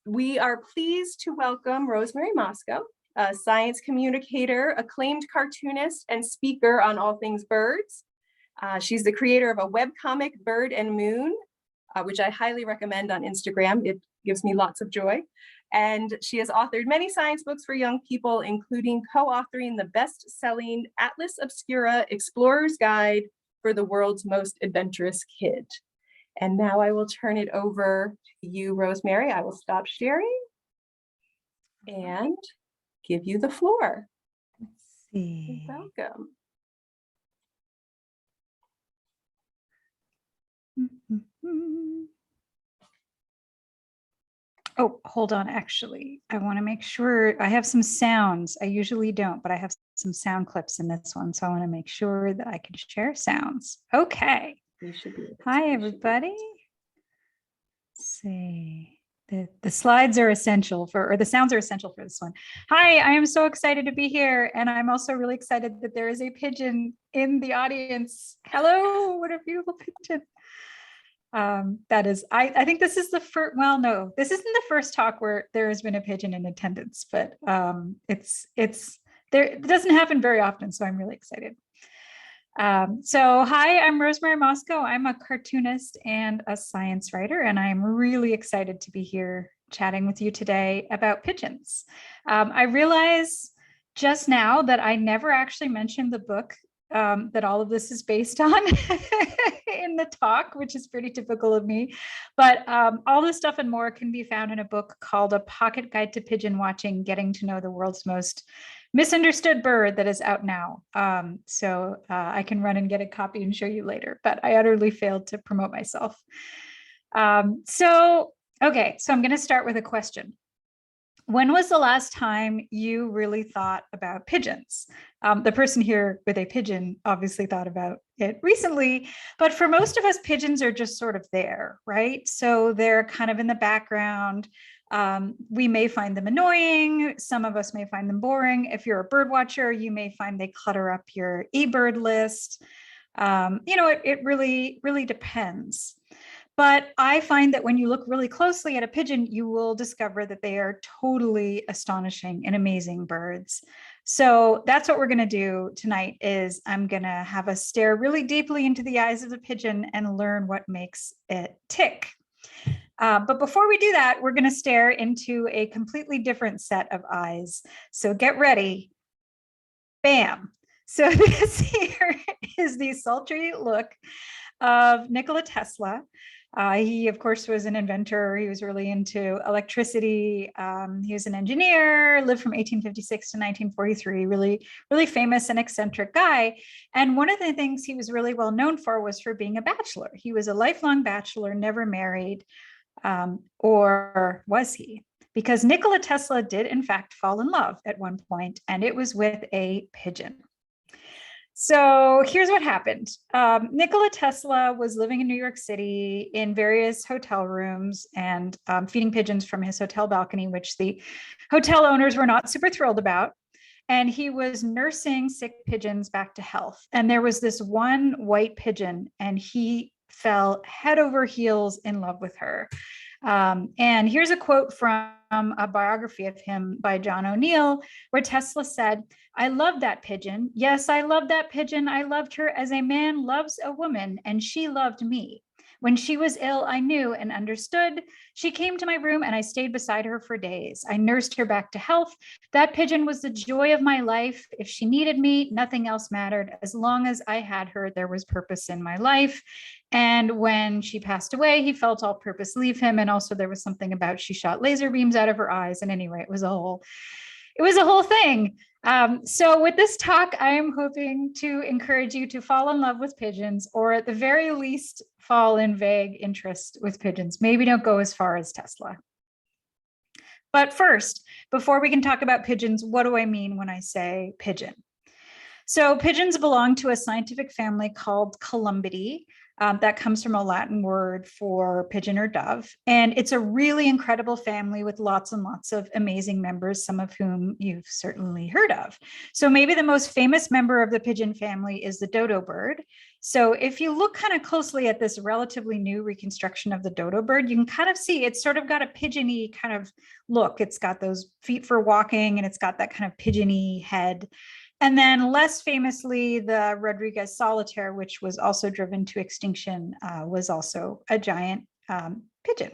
We are pleased to welcome Rosemary Mosco, a science communicator, acclaimed cartoonist, and speaker on all things birds. She's the creator of a webcomic, Bird and Moon, which I highly recommend on Instagram. It gives me lots of joy. And she has authored many science books for young people, including co-authoring the best-selling Atlas Obscura Explorer's Guide for the World's Most Adventurous Kid. And now I will turn it over to you, Rosemary. I will stop sharing and give you the floor. Let's see. You're welcome. Oh, hold on. Actually, I want to make sure I have some sounds. I usually don't, but I have some sound clips in this one. So I want to make sure that I can share sounds. Okay. You should be. Hi, everybody. Let's see. The slides are essential for, or the sounds are essential for this one. Hi, I am so excited to be here. And I'm also really excited that there is a pigeon in the audience. Hello, what a beautiful pigeon. That is, I think this is the first, well, no, this isn't the first talk where there has been a pigeon in attendance, but it's there, it doesn't happen very often. So I'm really excited. So hi, I'm Rosemary Mosco. I'm a cartoonist and a science writer, and I'm really excited to be here chatting with you today about pigeons. I realize just now that I never actually mentioned the book that all of this is based on in the talk, which is pretty typical of me. But all this stuff and more can be found in a book called A Pocket Guide to Pigeon Watching, Getting to Know the World's Most Misunderstood Bird, that is out now. So I can run and get a copy and show you later, but I utterly failed to promote myself. Okay, so I'm going to start with a question. When was the last time you really thought about pigeons? The person here with a pigeon obviously thought about it recently, but for most of us, pigeons are just sort of there, right? So they're kind of in the background. We may find them annoying. Some of us may find them boring. If you're a bird watcher, you may find they clutter up your eBird list. You know, it really depends. But I find that when you look really closely at a pigeon, you will discover that they are totally astonishing and amazing birds. So that's what we're going to do tonight. Is I'm going to have us stare really deeply into the eyes of the pigeon and learn what makes it tick. But before we do that, we're going to stare into a completely different set of eyes. So get ready. Bam. So this here is the sultry look of Nikola Tesla. He, of course, was an inventor. He was really into electricity. He was an engineer, lived from 1856 to 1943, really famous and eccentric guy. And one of the things he was really well known for was for being a bachelor. He was a lifelong bachelor, never married, or was he? Because Nikola Tesla did, in fact, fall in love at one point, and it was with a pigeon. So here's what happened. Nikola Tesla was living in New York City in various hotel rooms and feeding pigeons from his hotel balcony, which the hotel owners were not super thrilled about. And he was nursing sick pigeons back to health. And there was this one white pigeon, and he fell head over heels in love with her. And here's a quote from a biography of him by John O'Neill, where Tesla said, "I loved that pigeon. Yes, I loved that pigeon. I loved her as a man loves a woman, and she loved me. When she was ill, I knew and understood. She came to my room and I stayed beside her for days. I nursed her back to health. That pigeon was the joy of my life. If she needed me, nothing else mattered. As long as I had her, there was purpose in my life. And when she passed away, he felt all purpose leave him. And also there was something about she shot laser beams out of her eyes. And anyway, it was a whole thing. So with this talk, I am hoping to encourage you to fall in love with pigeons, or at the very least, fall in vague interest with pigeons. Maybe don't go as far as Tesla. But first, before we can talk about pigeons, what do I mean when I say pigeon? So pigeons belong to a scientific family called Columbidae. That comes from a Latin word for pigeon or dove. And it's a really incredible family with lots and lots of amazing members, some of whom you've certainly heard of. So maybe the most famous member of the pigeon family is the dodo bird. So if you look kind of closely at this relatively new reconstruction of the dodo bird, you can kind of see it's sort of got a pigeon-y kind of look. It's got those feet for walking, and it's got that kind of pigeon-y head. And then less famously, the Rodriguez solitaire, which was also driven to extinction, was also a giant pigeon.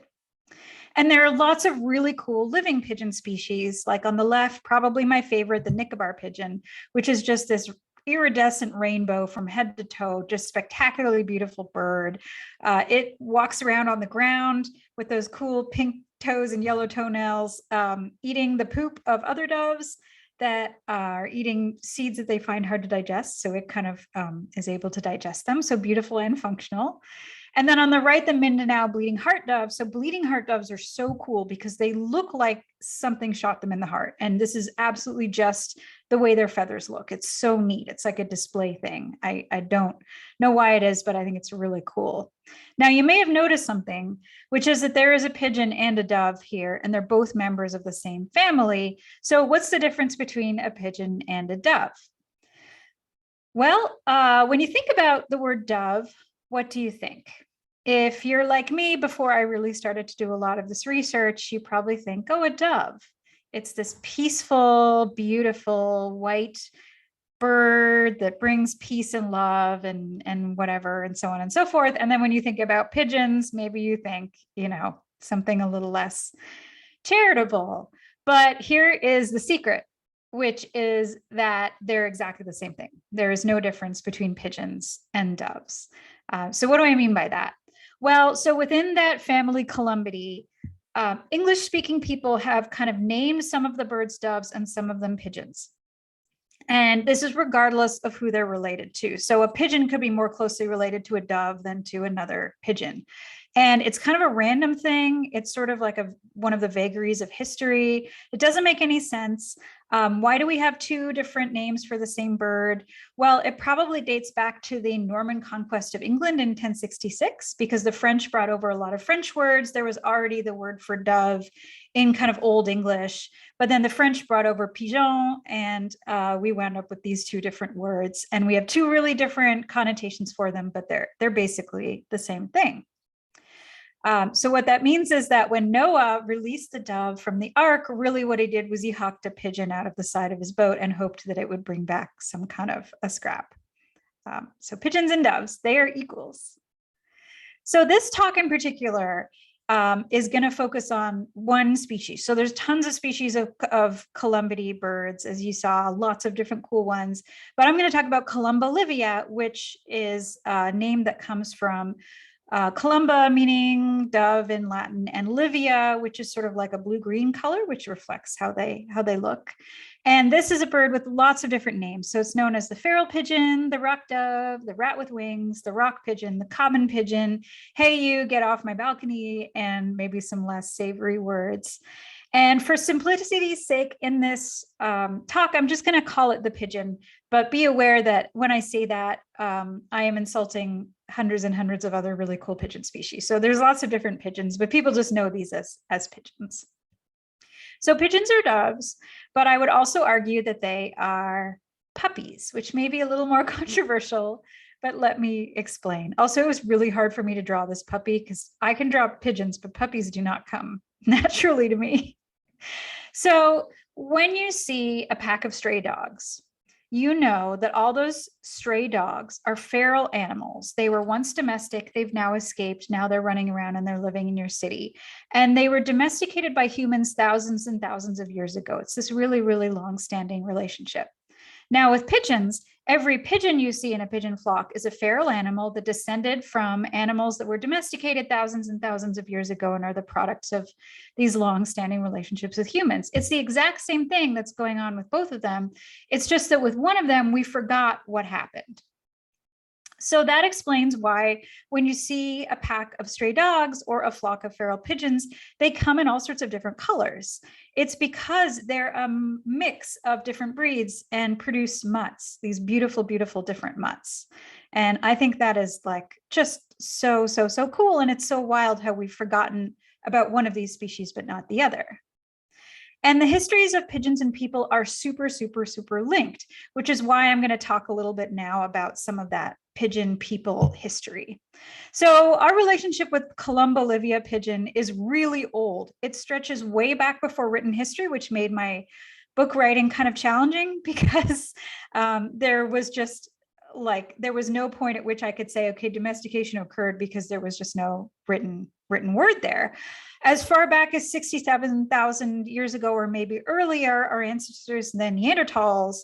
And there are lots of really cool living pigeon species, like on the left, probably my favorite, the Nicobar pigeon, which is just this iridescent rainbow from head to toe, just spectacularly beautiful bird. It walks around on the ground with those cool pink toes and yellow toenails, eating the poop of other doves that are eating seeds that they find hard to digest. So it kind of is able to digest them. So beautiful and functional. And then on the right, the Mindanao bleeding heart dove. So bleeding heart doves are so cool because they look like something shot them in the heart. And this is absolutely just the way their feathers look. It's so neat. It's like a display thing. I don't know why it is, but I think it's really cool. Now, you may have noticed something, which is that there is a pigeon and a dove here, and they're both members of the same family. So what's the difference between a pigeon and a dove? Well, when you think about the word dove, what do you think? If you're like me, before I really started to do a lot of this research, you probably think, oh, a dove. It's this peaceful, beautiful, white bird that brings peace and love and whatever, and so on and so forth. And then when you think about pigeons, maybe you think, something a little less charitable. But here is the secret, which is that they're exactly the same thing. There is no difference between pigeons and doves. So what do I mean by that? Well, so within that family Columbidae, English-speaking people have kind of named some of the birds doves and some of them pigeons. And this is regardless of who they're related to. So a pigeon could be more closely related to a dove than to another pigeon. And it's kind of a random thing. It's sort of like one of the vagaries of history. It doesn't make any sense. Why do we have two different names for the same bird? Well, it probably dates back to the Norman conquest of England in 1066, because the French brought over a lot of French words. There was already the word for dove in kind of Old English, but then the French brought over pigeon, and we wound up with these two different words. And we have two really different connotations for them, but they're basically the same thing. So what that means is that when Noah released the dove from the ark, really what he did was he hucked a pigeon out of the side of his boat and hoped that it would bring back some kind of a scrap. So pigeons and doves, they are equals. So this talk in particular is going to focus on one species. So there's tons of species of Columbidae birds, as you saw, lots of different cool ones. But I'm going to talk about Columba livia, which is a name that comes from Columba, meaning dove in Latin, and livia, which is sort of like a blue-green color, which reflects how they look. And this is a bird with lots of different names. So it's known as the feral pigeon, the rock dove, the rat with wings, the rock pigeon, the common pigeon, hey you, get off my balcony, and maybe some less savory words. And for simplicity's sake in this talk, I'm just going to call it the pigeon, but be aware that when I say that, I am insulting hundreds and hundreds of other really cool pigeon species. So there's lots of different pigeons, but people just know these as pigeons. So pigeons are doves, but I would also argue that they are puppies, which may be a little more controversial, but let me explain. Also, it was really hard for me to draw this puppy because I can draw pigeons, but puppies do not come naturally to me. So when you see a pack of stray dogs, you know that all those stray dogs are feral animals. They were once domestic, they've now escaped, now they're running around and they're living in your city. And they were domesticated by humans thousands and thousands of years ago. It's this really, really long-standing relationship. Now with pigeons, every pigeon you see in a pigeon flock is a feral animal that descended from animals that were domesticated thousands and thousands of years ago and are the products of these long-standing relationships with humans. It's the exact same thing that's going on with both of them. It's just that with one of them, we forgot what happened. So that explains why when you see a pack of stray dogs or a flock of feral pigeons, they come in all sorts of different colors. It's because they're a mix of different breeds and produce mutts, these beautiful, beautiful different mutts. And I think that is like just so, so, so cool. And it's so wild how we've forgotten about one of these species, but not the other. And the histories of pigeons and people are super, super, super linked, which is why I'm going to talk a little bit now about some of that pigeon people history. So our relationship with Columbolivia pigeon is really old. It stretches way back before written history, which made my book writing kind of challenging because there was no point at which I could say, okay, domestication occurred, because there was just no written word there. As far back as 67,000 years ago, or maybe earlier, our ancestors, the Neanderthals,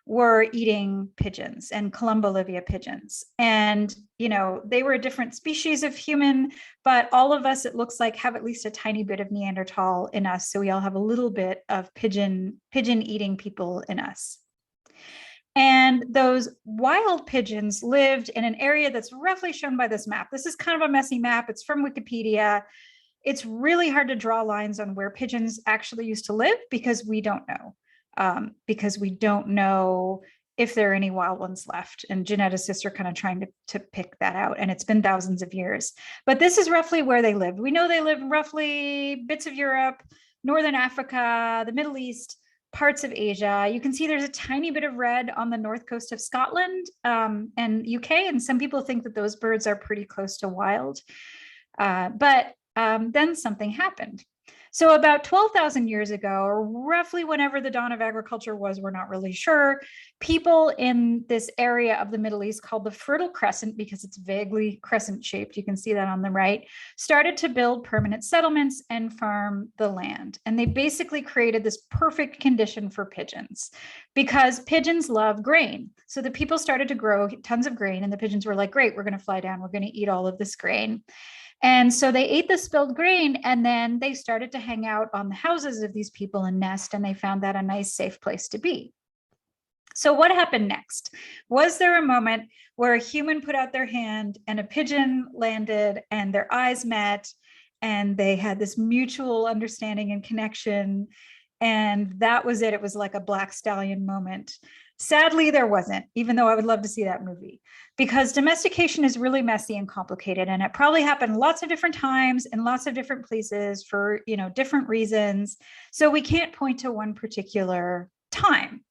were eating pigeons and Columbolivia pigeons. And, they were a different species of human, but all of us, it looks like, have at least a tiny bit of Neanderthal in us. So we all have a little bit of pigeon eating people in us. And those wild pigeons lived in an area that's roughly shown by this map. This is kind of a messy map. It's from Wikipedia. It's really hard to draw lines on where pigeons actually used to live because we don't know. If there are any wild ones left. And geneticists are kind of trying to pick that out. And it's been thousands of years. But this is roughly where they lived. We know they lived roughly bits of Europe, Northern Africa, the Middle East, parts of Asia. You can see there's a tiny bit of red on the north coast of Scotland and UK. And some people think that those birds are pretty close to wild. But then something happened. So about 12,000 years ago, or roughly whenever the dawn of agriculture was, we're not really sure, people in this area of the Middle East called the Fertile Crescent, because it's vaguely crescent shaped, you can see that on the right, started to build permanent settlements and farm the land. And they basically created this perfect condition for pigeons because pigeons love grain. So the people started to grow tons of grain and the pigeons were like, great, we're going to fly down, we're going to eat all of this grain. And so they ate the spilled grain and then they started to hang out on the houses of these people and nest, and they found that a nice, safe place to be. So what happened next? Was there a moment where a human put out their hand and a pigeon landed and their eyes met and they had this mutual understanding and connection? And that was it. It was like a black stallion moment. Sadly, there wasn't, even though I would love to see that movie, because domestication is really messy and complicated. And it probably happened lots of different times in lots of different places for, different reasons. So we can't point to one particular time.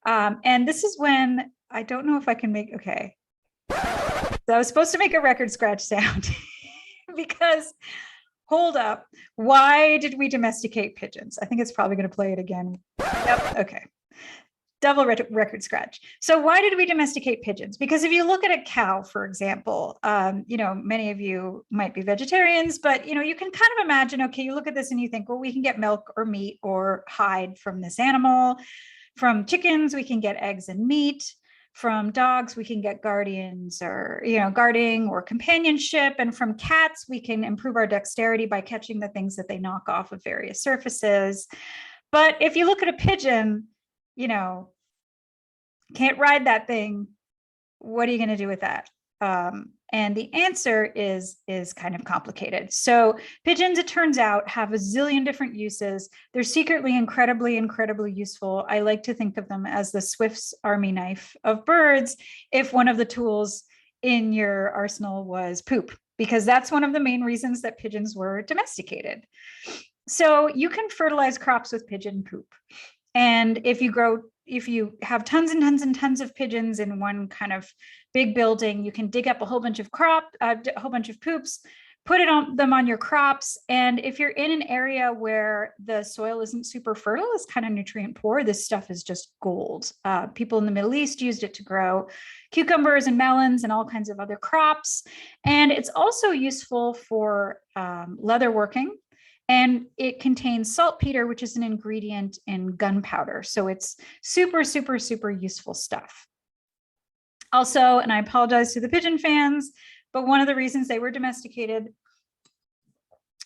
And this is when, I don't know if I can make, okay. So I was supposed to make a record scratch sound because, hold up, why did we domesticate pigeons? I think it's probably going to play it again. Yep, okay. Double record scratch. So why did we domesticate pigeons? Because if you look at a cow, for example, many of you might be vegetarians, but you can kind of imagine, okay, you look at this and you think, well, we can get milk or meat or hide from this animal. From chickens, we can get eggs and meat. From dogs, we can get guardians or, guarding or companionship. And from cats, we can improve our dexterity by catching the things that they knock off of various surfaces. But if you look at a pigeon, can't ride that thing. What are you going to do with that? And the answer is kind of complicated. So pigeons, it turns out, have a zillion different uses. They're secretly incredibly, incredibly useful. I like to think of them as the Swift's Army knife of birds if one of the tools in your arsenal was poop, because that's one of the main reasons that pigeons were domesticated. So you can fertilize crops with pigeon poop. And if you have tons and tons and tons of pigeons in one kind of big building, you can dig up a whole bunch of poops, put them on your crops. And if you're in an area where the soil isn't super fertile, it's kind of nutrient poor, this stuff is just gold. People in the Middle East used it to grow cucumbers and melons and all kinds of other crops. And it's also useful for leather working. And it contains saltpeter, which is an ingredient in gunpowder. So it's super, super, super useful stuff. Also, and I apologize to the pigeon fans, but one of the reasons they were domesticated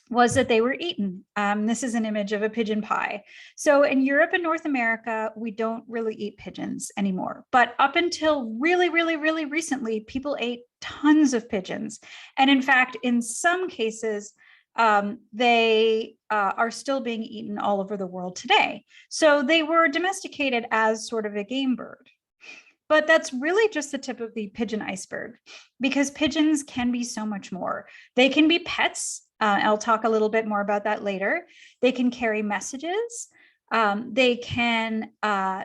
was that they were eaten. This is an image of a pigeon pie. So in Europe and North America, we don't really eat pigeons anymore. But up until really, really, really recently, people ate tons of pigeons. And in fact, in some cases, they are still being eaten all over the world today. So they were domesticated as sort of a game bird. But that's really just the tip of the pigeon iceberg, because pigeons can be so much more. They can be pets. I'll talk a little bit more about that later. They can carry messages. They can,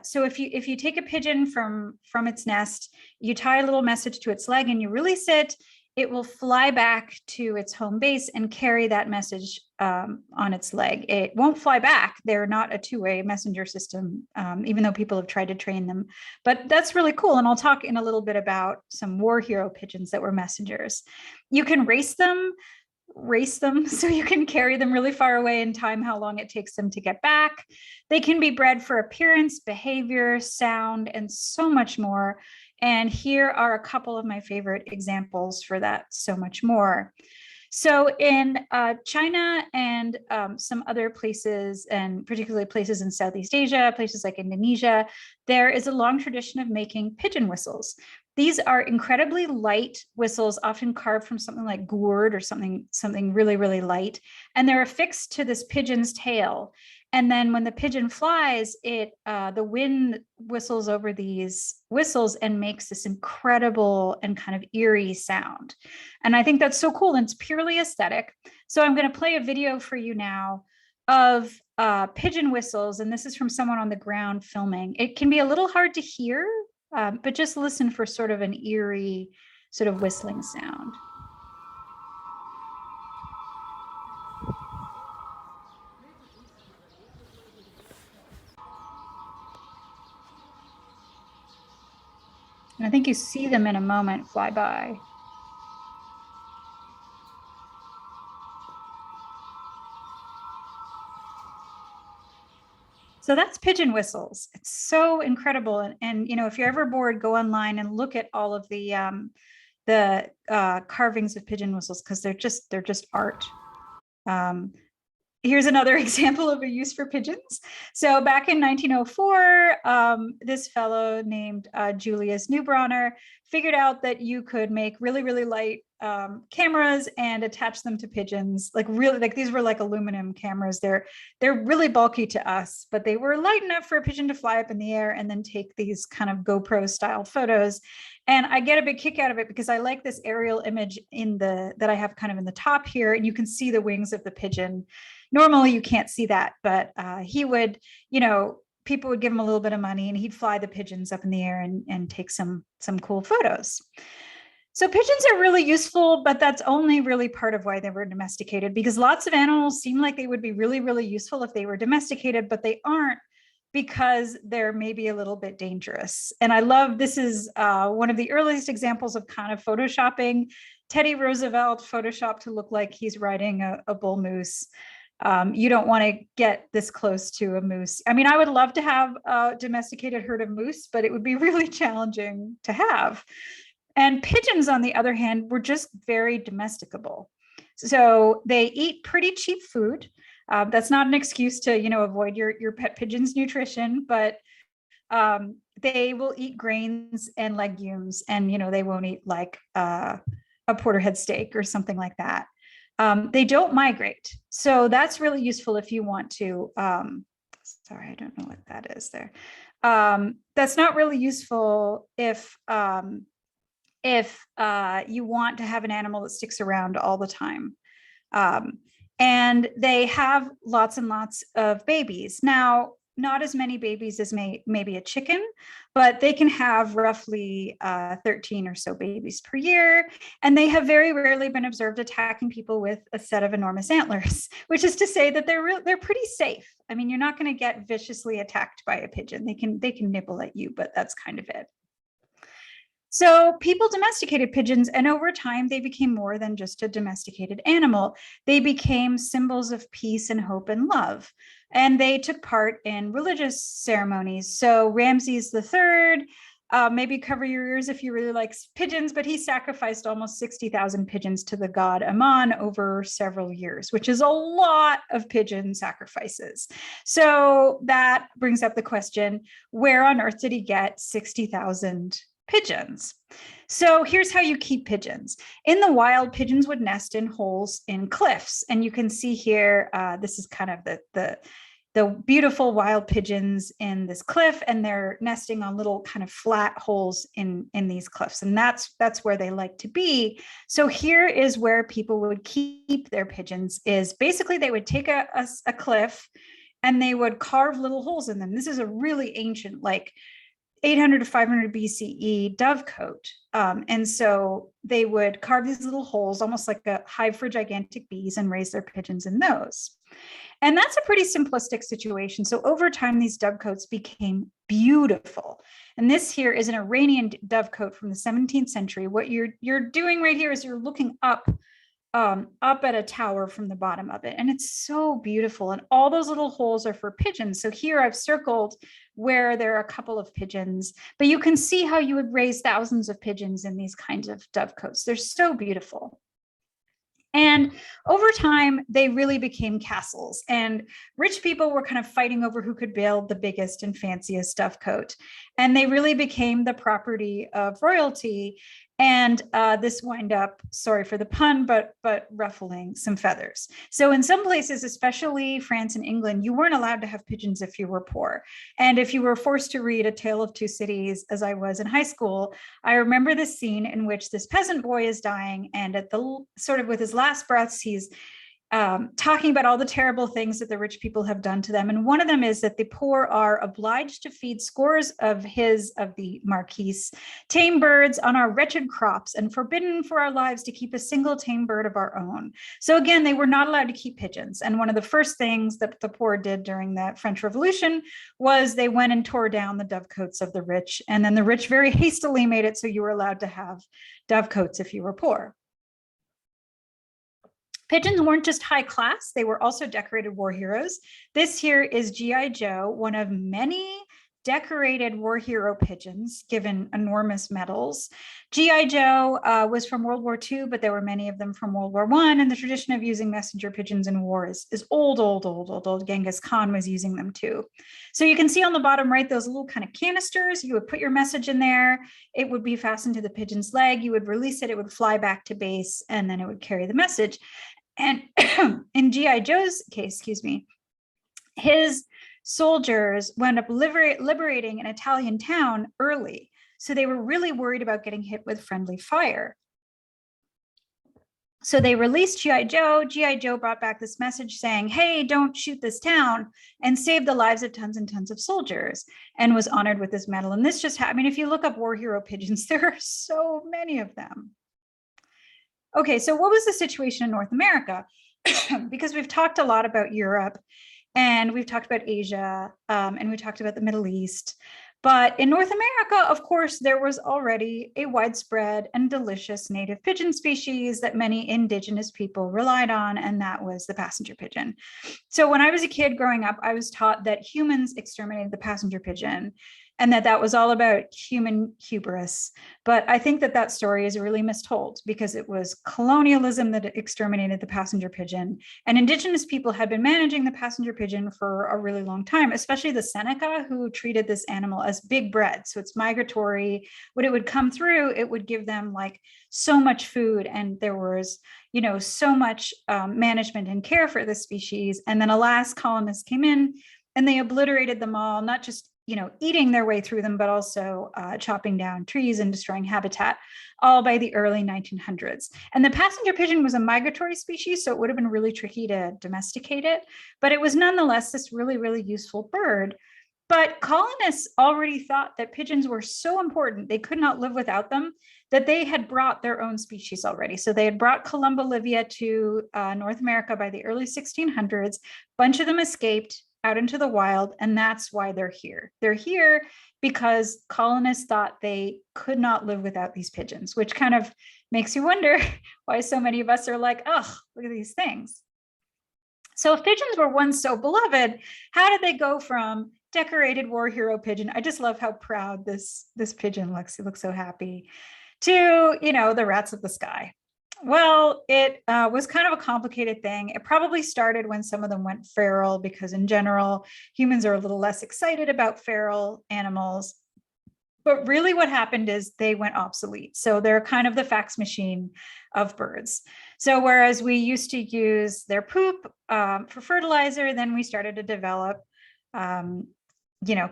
so if you take a pigeon from its nest, you tie a little message to its leg and you release it, it will fly back to its home base and carry that message on its leg. It won't fly back. They're not a two-way messenger system, even though people have tried to train them. But that's really cool. And I'll talk in a little bit about some war hero pigeons that were messengers. You can race them so you can carry them really far away and time how long it takes them to get back. They can be bred for appearance, behavior, sound, and so much more. And here are a couple of my favorite examples for that so much more. So in China and some other places, and particularly places in Southeast Asia, places like Indonesia, there is a long tradition of making pigeon whistles. These are incredibly light whistles, often carved from something like gourd or something really, really light. And they're affixed to this pigeon's tail. And then when the pigeon flies, the wind whistles over these whistles and makes this incredible and kind of eerie sound. And I think that's so cool. And it's purely aesthetic. So I'm going to play a video for you now of pigeon whistles. And this is from someone on the ground filming. It can be a little hard to hear, but just listen for sort of an eerie sort of whistling sound. And I think you see them in a moment fly by. So that's pigeon whistles. It's so incredible. And you know, if you're ever bored, go online and look at all of the carvings of pigeon whistles, because they're just art. Here's another example of a use for pigeons. So back in 1904, this fellow named Julius Neubronner figured out that you could make really, really light cameras and attach them to pigeons. Like these were like aluminum cameras. They're really bulky to us, but they were light enough for a pigeon to fly up in the air and then take these kind of GoPro style photos. And I get a big kick out of it because I like this aerial image that I have kind of in the top here, and you can see the wings of the pigeon. Normally you can't see that, but he would, people would give him a little bit of money and he'd fly the pigeons up in the air and take some cool photos. So pigeons are really useful, but that's only really part of why they were domesticated, because lots of animals seem like they would be really, really useful if they were domesticated, but they aren't, because they're maybe a little bit dangerous. And I love, this is one of the earliest examples of kind of photoshopping. Teddy Roosevelt photoshopped to look like he's riding a bull moose. You don't want to get this close to a moose. I mean, I would love to have a domesticated herd of moose, but it would be really challenging to have. And pigeons, on the other hand, were just very domesticable. So they eat pretty cheap food. That's not an excuse to, avoid your pet pigeon's nutrition, but they will eat grains and legumes, and, they won't eat like a porterhead steak or something like that. They don't migrate. So that's really useful if you want to, sorry, I don't know what that is there. That's not really useful if you want to have an animal that sticks around all the time. And they have lots and lots of babies. Now, not as many babies as maybe a chicken, but they can have roughly 13 or so babies per year. And they have very rarely been observed attacking people with a set of enormous antlers, which is to say that they're pretty safe. I mean, you're not going to get viciously attacked by a pigeon. They can nibble at you, but that's kind of it. So people domesticated pigeons, and over time, they became more than just a domesticated animal. They became symbols of peace and hope and love, and they took part in religious ceremonies. So Ramses III, maybe cover your ears if you really like pigeons, but he sacrificed almost 60,000 pigeons to the god Ammon over several years, which is a lot of pigeon sacrifices. So that brings up the question, where on earth did he get 60,000 pigeons? So here's how you keep pigeons. In the wild, pigeons would nest in holes in cliffs. And you can see here, this is kind of the the beautiful wild pigeons in this cliff, and they're nesting on little kind of flat holes in these cliffs. And that's where they like to be. So here is where people would keep their pigeons, is basically they would take a cliff and they would carve little holes in them. This is a really ancient, like 800 to 500 BCE dovecote. And so they would carve these little holes, almost like a hive for gigantic bees, and raise their pigeons in those. And that's a pretty simplistic situation. So over time, these dovecotes became beautiful. And this here is an Iranian dovecote from the 17th century. What you're doing right here is you're looking up at a tower from the bottom of it. And it's so beautiful. And all those little holes are for pigeons. So here I've circled where there are a couple of pigeons, but you can see how you would raise thousands of pigeons in these kinds of dovecotes. They're so beautiful. And over time, they really became castles, and rich people were kind of fighting over who could build the biggest and fanciest dovecote. And they really became the property of royalty. And this wind up, sorry for the pun, but ruffling some feathers. So in some places, especially France and England, you weren't allowed to have pigeons if you were poor. And if you were forced to read A Tale of Two Cities, as I was in high school, I remember this scene in which this peasant boy is dying, and at the sort of with his last breaths, he's talking about all the terrible things that the rich people have done to them. And one of them is that the poor are obliged to feed scores of the Marquis tame birds on our wretched crops, and forbidden for our lives to keep a single tame bird of our own. So again, they were not allowed to keep pigeons. And one of the first things that the poor did during the French Revolution was they went and tore down the dovecotes of the rich. And then the rich very hastily made it so you were allowed to have dovecotes if you were poor. Pigeons weren't just high class, they were also decorated war heroes. This here is G.I. Joe, one of many decorated war hero pigeons given enormous medals. G.I. Joe was from World War II, but there were many of them from World War I, and the tradition of using messenger pigeons in war is old. Genghis Khan was using them too. So you can see on the bottom right, those little kind of canisters. You would put your message in there. It would be fastened to the pigeon's leg. You would release it. It would fly back to base, and then it would carry the message. And in G.I. Joe's case, his soldiers wound up liberating an Italian town early. So they were really worried about getting hit with friendly fire. So they released G.I. Joe. G.I. Joe brought back this message saying, hey, don't shoot this town, and saved the lives of tons and tons of soldiers, and was honored with this medal. And this just happened. I mean, if you look up war hero pigeons, there are so many of them. Okay, so what was the situation in North America? Because we've talked a lot about Europe, and we've talked about Asia, and we talked about the Middle East. But in North America, of course, there was already a widespread and delicious native pigeon species that many indigenous people relied on, and that was the passenger pigeon. So when I was a kid growing up, I was taught that humans exterminated the passenger pigeon, and that was all about human hubris. But I think that story is really mistold, because it was colonialism that exterminated the passenger pigeon. And indigenous people had been managing the passenger pigeon for a really long time, especially the Seneca, who treated this animal as big bread. So it's migratory. When it would come through, it would give them like so much food. And there was, so much management and care for this species. And then alas, colonists came in and they obliterated them all, not just eating their way through them, but also chopping down trees and destroying habitat, all by the early 1900s. And the passenger pigeon was a migratory species, so it would have been really tricky to domesticate it, but it was nonetheless this really, really useful bird. But colonists already thought that pigeons were so important, they could not live without them, that they had brought their own species already. So they had brought Columbolivia to North America by the early 1600s. A bunch of them escaped out into the wild, and that's why they're here. They're here because colonists thought they could not live without these pigeons, which kind of makes you wonder why so many of us are like, oh, look at these things. So if pigeons were once so beloved, how did they go from decorated war hero pigeon, I just love how proud this pigeon looks, it looks so happy, to, the rats of the sky? Well, it was kind of a complicated thing. It probably started when some of them went feral, because in general, humans are a little less excited about feral animals. But really what happened is they went obsolete. So they're kind of the fax machine of birds. So whereas we used to use their poop for fertilizer, then we started to develop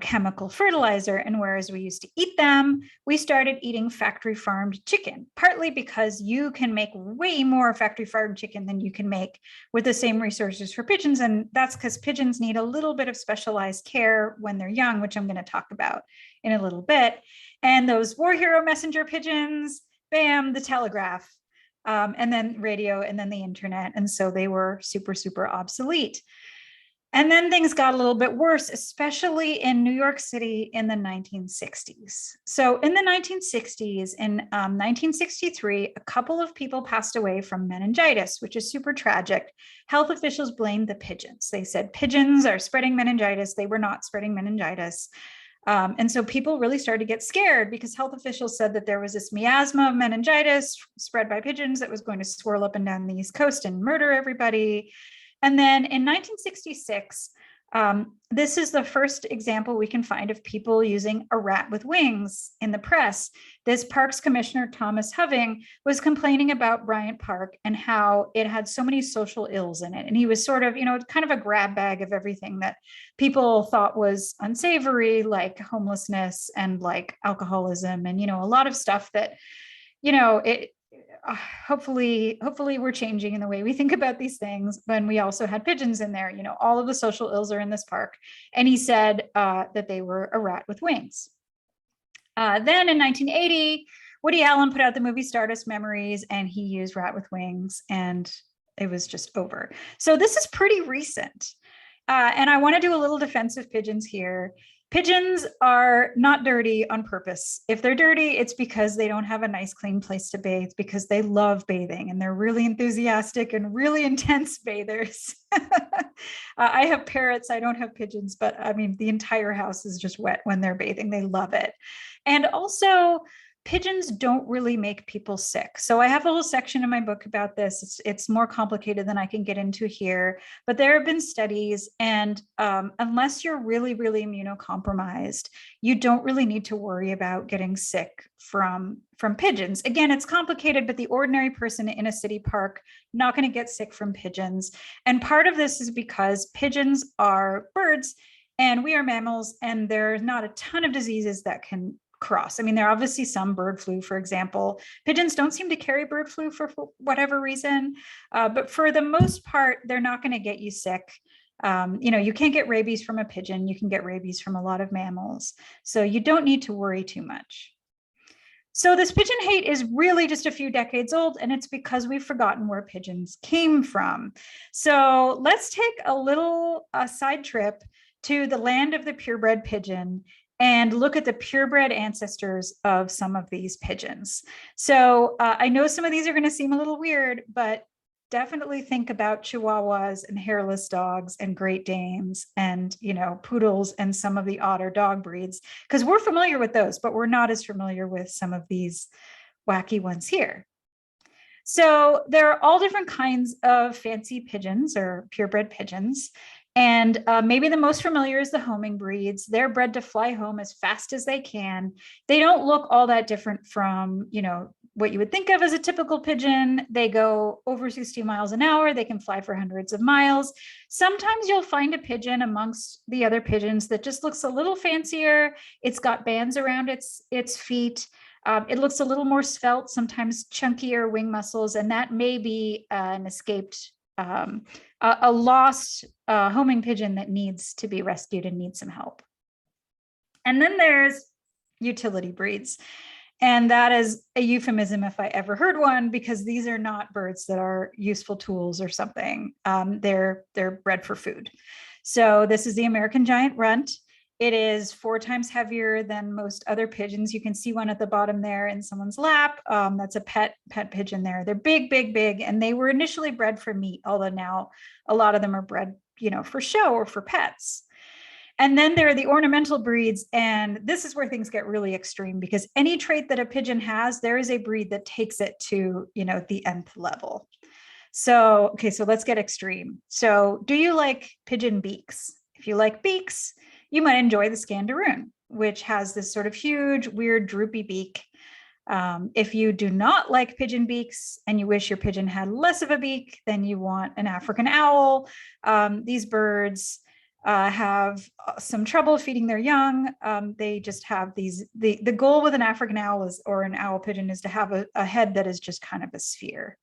chemical fertilizer. And whereas we used to eat them, we started eating factory farmed chicken, partly because you can make way more factory farmed chicken than you can make with the same resources for pigeons. And that's because pigeons need a little bit of specialized care when they're young, which I'm going to talk about in a little bit. And those war hero messenger pigeons, bam, the telegraph, and then radio, and then the internet. And so they were super, super obsolete. And then things got a little bit worse, especially in New York City in the 1960s. So in the 1960s, in 1963, a couple of people passed away from meningitis, which is super tragic. Health officials blamed the pigeons. They said pigeons are spreading meningitis. They were not spreading meningitis. And so people really started to get scared because health officials said that there was this miasma of meningitis spread by pigeons that was going to swirl up and down the East Coast and murder everybody. And then in 1966, this is the first example we can find of people using a rat with wings in the press. This parks commissioner, Thomas Hoving, was complaining about Bryant Park and how it had so many social ills in it. And he was sort of, kind of a grab bag of everything that people thought was unsavory, like homelessness and like alcoholism and, a lot of stuff that, hopefully we're changing in the way we think about these things. When we also had pigeons in there, all of the social ills are in this park. And he said that they were a rat with wings. Then in 1980, Woody Allen put out the movie Stardust Memories, and he used rat with wings, and it was just over. So this is pretty recent. And I want to do a little defense of pigeons here. Pigeons are not dirty on purpose. If they're dirty, it's because they don't have a nice, clean place to bathe, because they love bathing and they're really enthusiastic and really intense bathers. I have parrots. I don't have pigeons, but I mean, the entire house is just wet when they're bathing. They love it. And also, pigeons don't really make people sick. So I have a whole section in my book about this. It's more complicated than I can get into here, but there have been studies, and unless you're really, really immunocompromised, you don't really need to worry about getting sick from pigeons. Again, it's complicated, but the ordinary person in a city park, not going to get sick from pigeons. And part of this is because pigeons are birds and we are mammals, and there's not a ton of diseases that can cross. I mean, there are obviously some bird flu, for example. Pigeons don't seem to carry bird flu for whatever reason, but for the most part, they're not going to get you sick. You can't get rabies from a pigeon. You can get rabies from a lot of mammals. So you don't need to worry too much. So this pigeon hate is really just a few decades old, and it's because we've forgotten where pigeons came from. So let's take a little side trip to the land of the purebred pigeon and look at the purebred ancestors of some of these pigeons. So I know some of these are going to seem a little weird, but definitely think about Chihuahuas and hairless dogs and Great Danes and, poodles and some of the otter dog breeds, because we're familiar with those, but we're not as familiar with some of these wacky ones here. So there are all different kinds of fancy pigeons or purebred pigeons. And maybe the most familiar is the homing breeds. They're bred to fly home as fast as they can. They don't look all that different from, what you would think of as a typical pigeon. They go over 60 miles an hour. They can fly for hundreds of miles. Sometimes you'll find a pigeon amongst the other pigeons that just looks a little fancier. It's got bands around its feet. It looks a little more svelte, sometimes chunkier wing muscles, and that may be an escaped a lost homing pigeon that needs to be rescued and needs some help. And then there's utility breeds. And that is a euphemism if I ever heard one, because these are not birds that are useful tools or something. They're bred for food. So this is the American giant runt. It is 4 times heavier than most other pigeons. You can see one at the bottom there in someone's lap. That's a pet pigeon there. They're big, big, big. And they were initially bred for meat, although now a lot of them are bred, for show or for pets. And then there are the ornamental breeds. And this is where things get really extreme, because any trait that a pigeon has, there is a breed that takes it to, the nth level. So, okay, so let's get extreme. So do you like pigeon beaks? If you like beaks, you might enjoy the Scandaroon, which has this sort of huge, weird, droopy beak. If you do not like pigeon beaks and you wish your pigeon had less of a beak, then you want an African owl. These birds have some trouble feeding their young. They just have these, the goal with an African owl is, or an owl pigeon, is to have a head that is just kind of a sphere.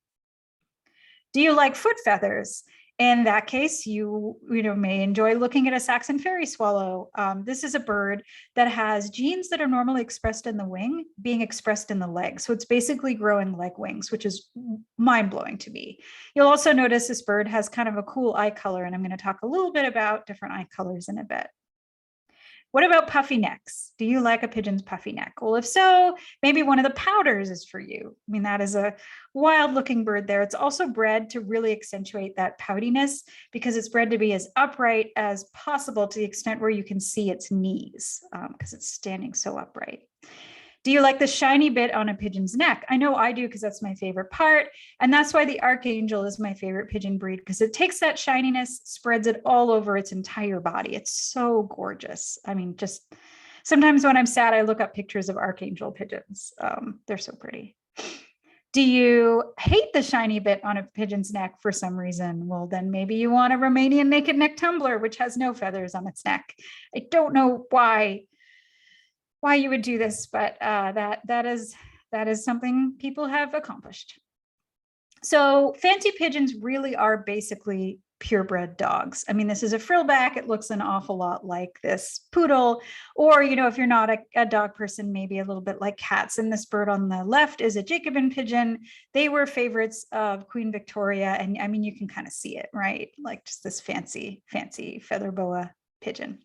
Do you like foot feathers? In that case, you may enjoy looking at a Saxon fairy swallow. This is a bird that has genes that are normally expressed in the wing being expressed in the leg. So it's basically growing leg wings, which is mind-blowing to me. You'll also notice this bird has kind of a cool eye color, and I'm going to talk a little bit about different eye colors in a bit. What about puffy necks? Do you like a pigeon's puffy neck? Well, if so, maybe one of the powders is for you. I mean, that is a wild looking bird there. It's also bred to really accentuate that poutiness because it's bred to be as upright as possible to the extent where you can see its knees because it's standing so upright. Do you like the shiny bit on a pigeon's neck? I know I do because that's my favorite part. And that's why the Archangel is my favorite pigeon breed, because it takes that shininess, spreads it all over its entire body. It's so gorgeous. I mean, just sometimes when I'm sad, I look up pictures of Archangel pigeons. They're so pretty. Do you hate the shiny bit on a pigeon's neck for some reason? Well, then maybe you want a Romanian naked neck tumbler, which has no feathers on its neck. I don't know why you would do this, but that is something people have accomplished. So fancy pigeons really are basically purebred dogs. I mean, this is a frillback. It looks an awful lot like this poodle, or, if you're not a dog person, maybe a little bit like cats. And this bird on the left is a Jacobin pigeon. They were favorites of Queen Victoria. And I mean, you can kind of see it, right? Like just this fancy feather boa pigeon.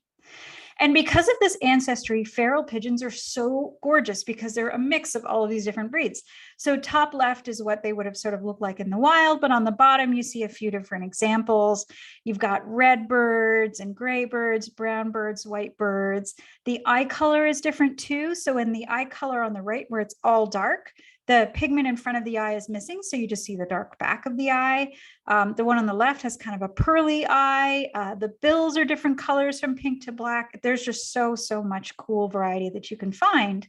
And because of this ancestry, feral pigeons are so gorgeous because they're a mix of all of these different breeds. So top left is what they would have sort of looked like in the wild, but on the bottom, you see a few different examples. You've got red birds and gray birds, brown birds, white birds. The eye color is different too. So in the eye color on the right, where it's all dark, the pigment in front of the eye is missing, so you just see the dark back of the eye. The one on the left has kind of a pearly eye. The bills are different colors from pink to black. There's just so much cool variety that you can find.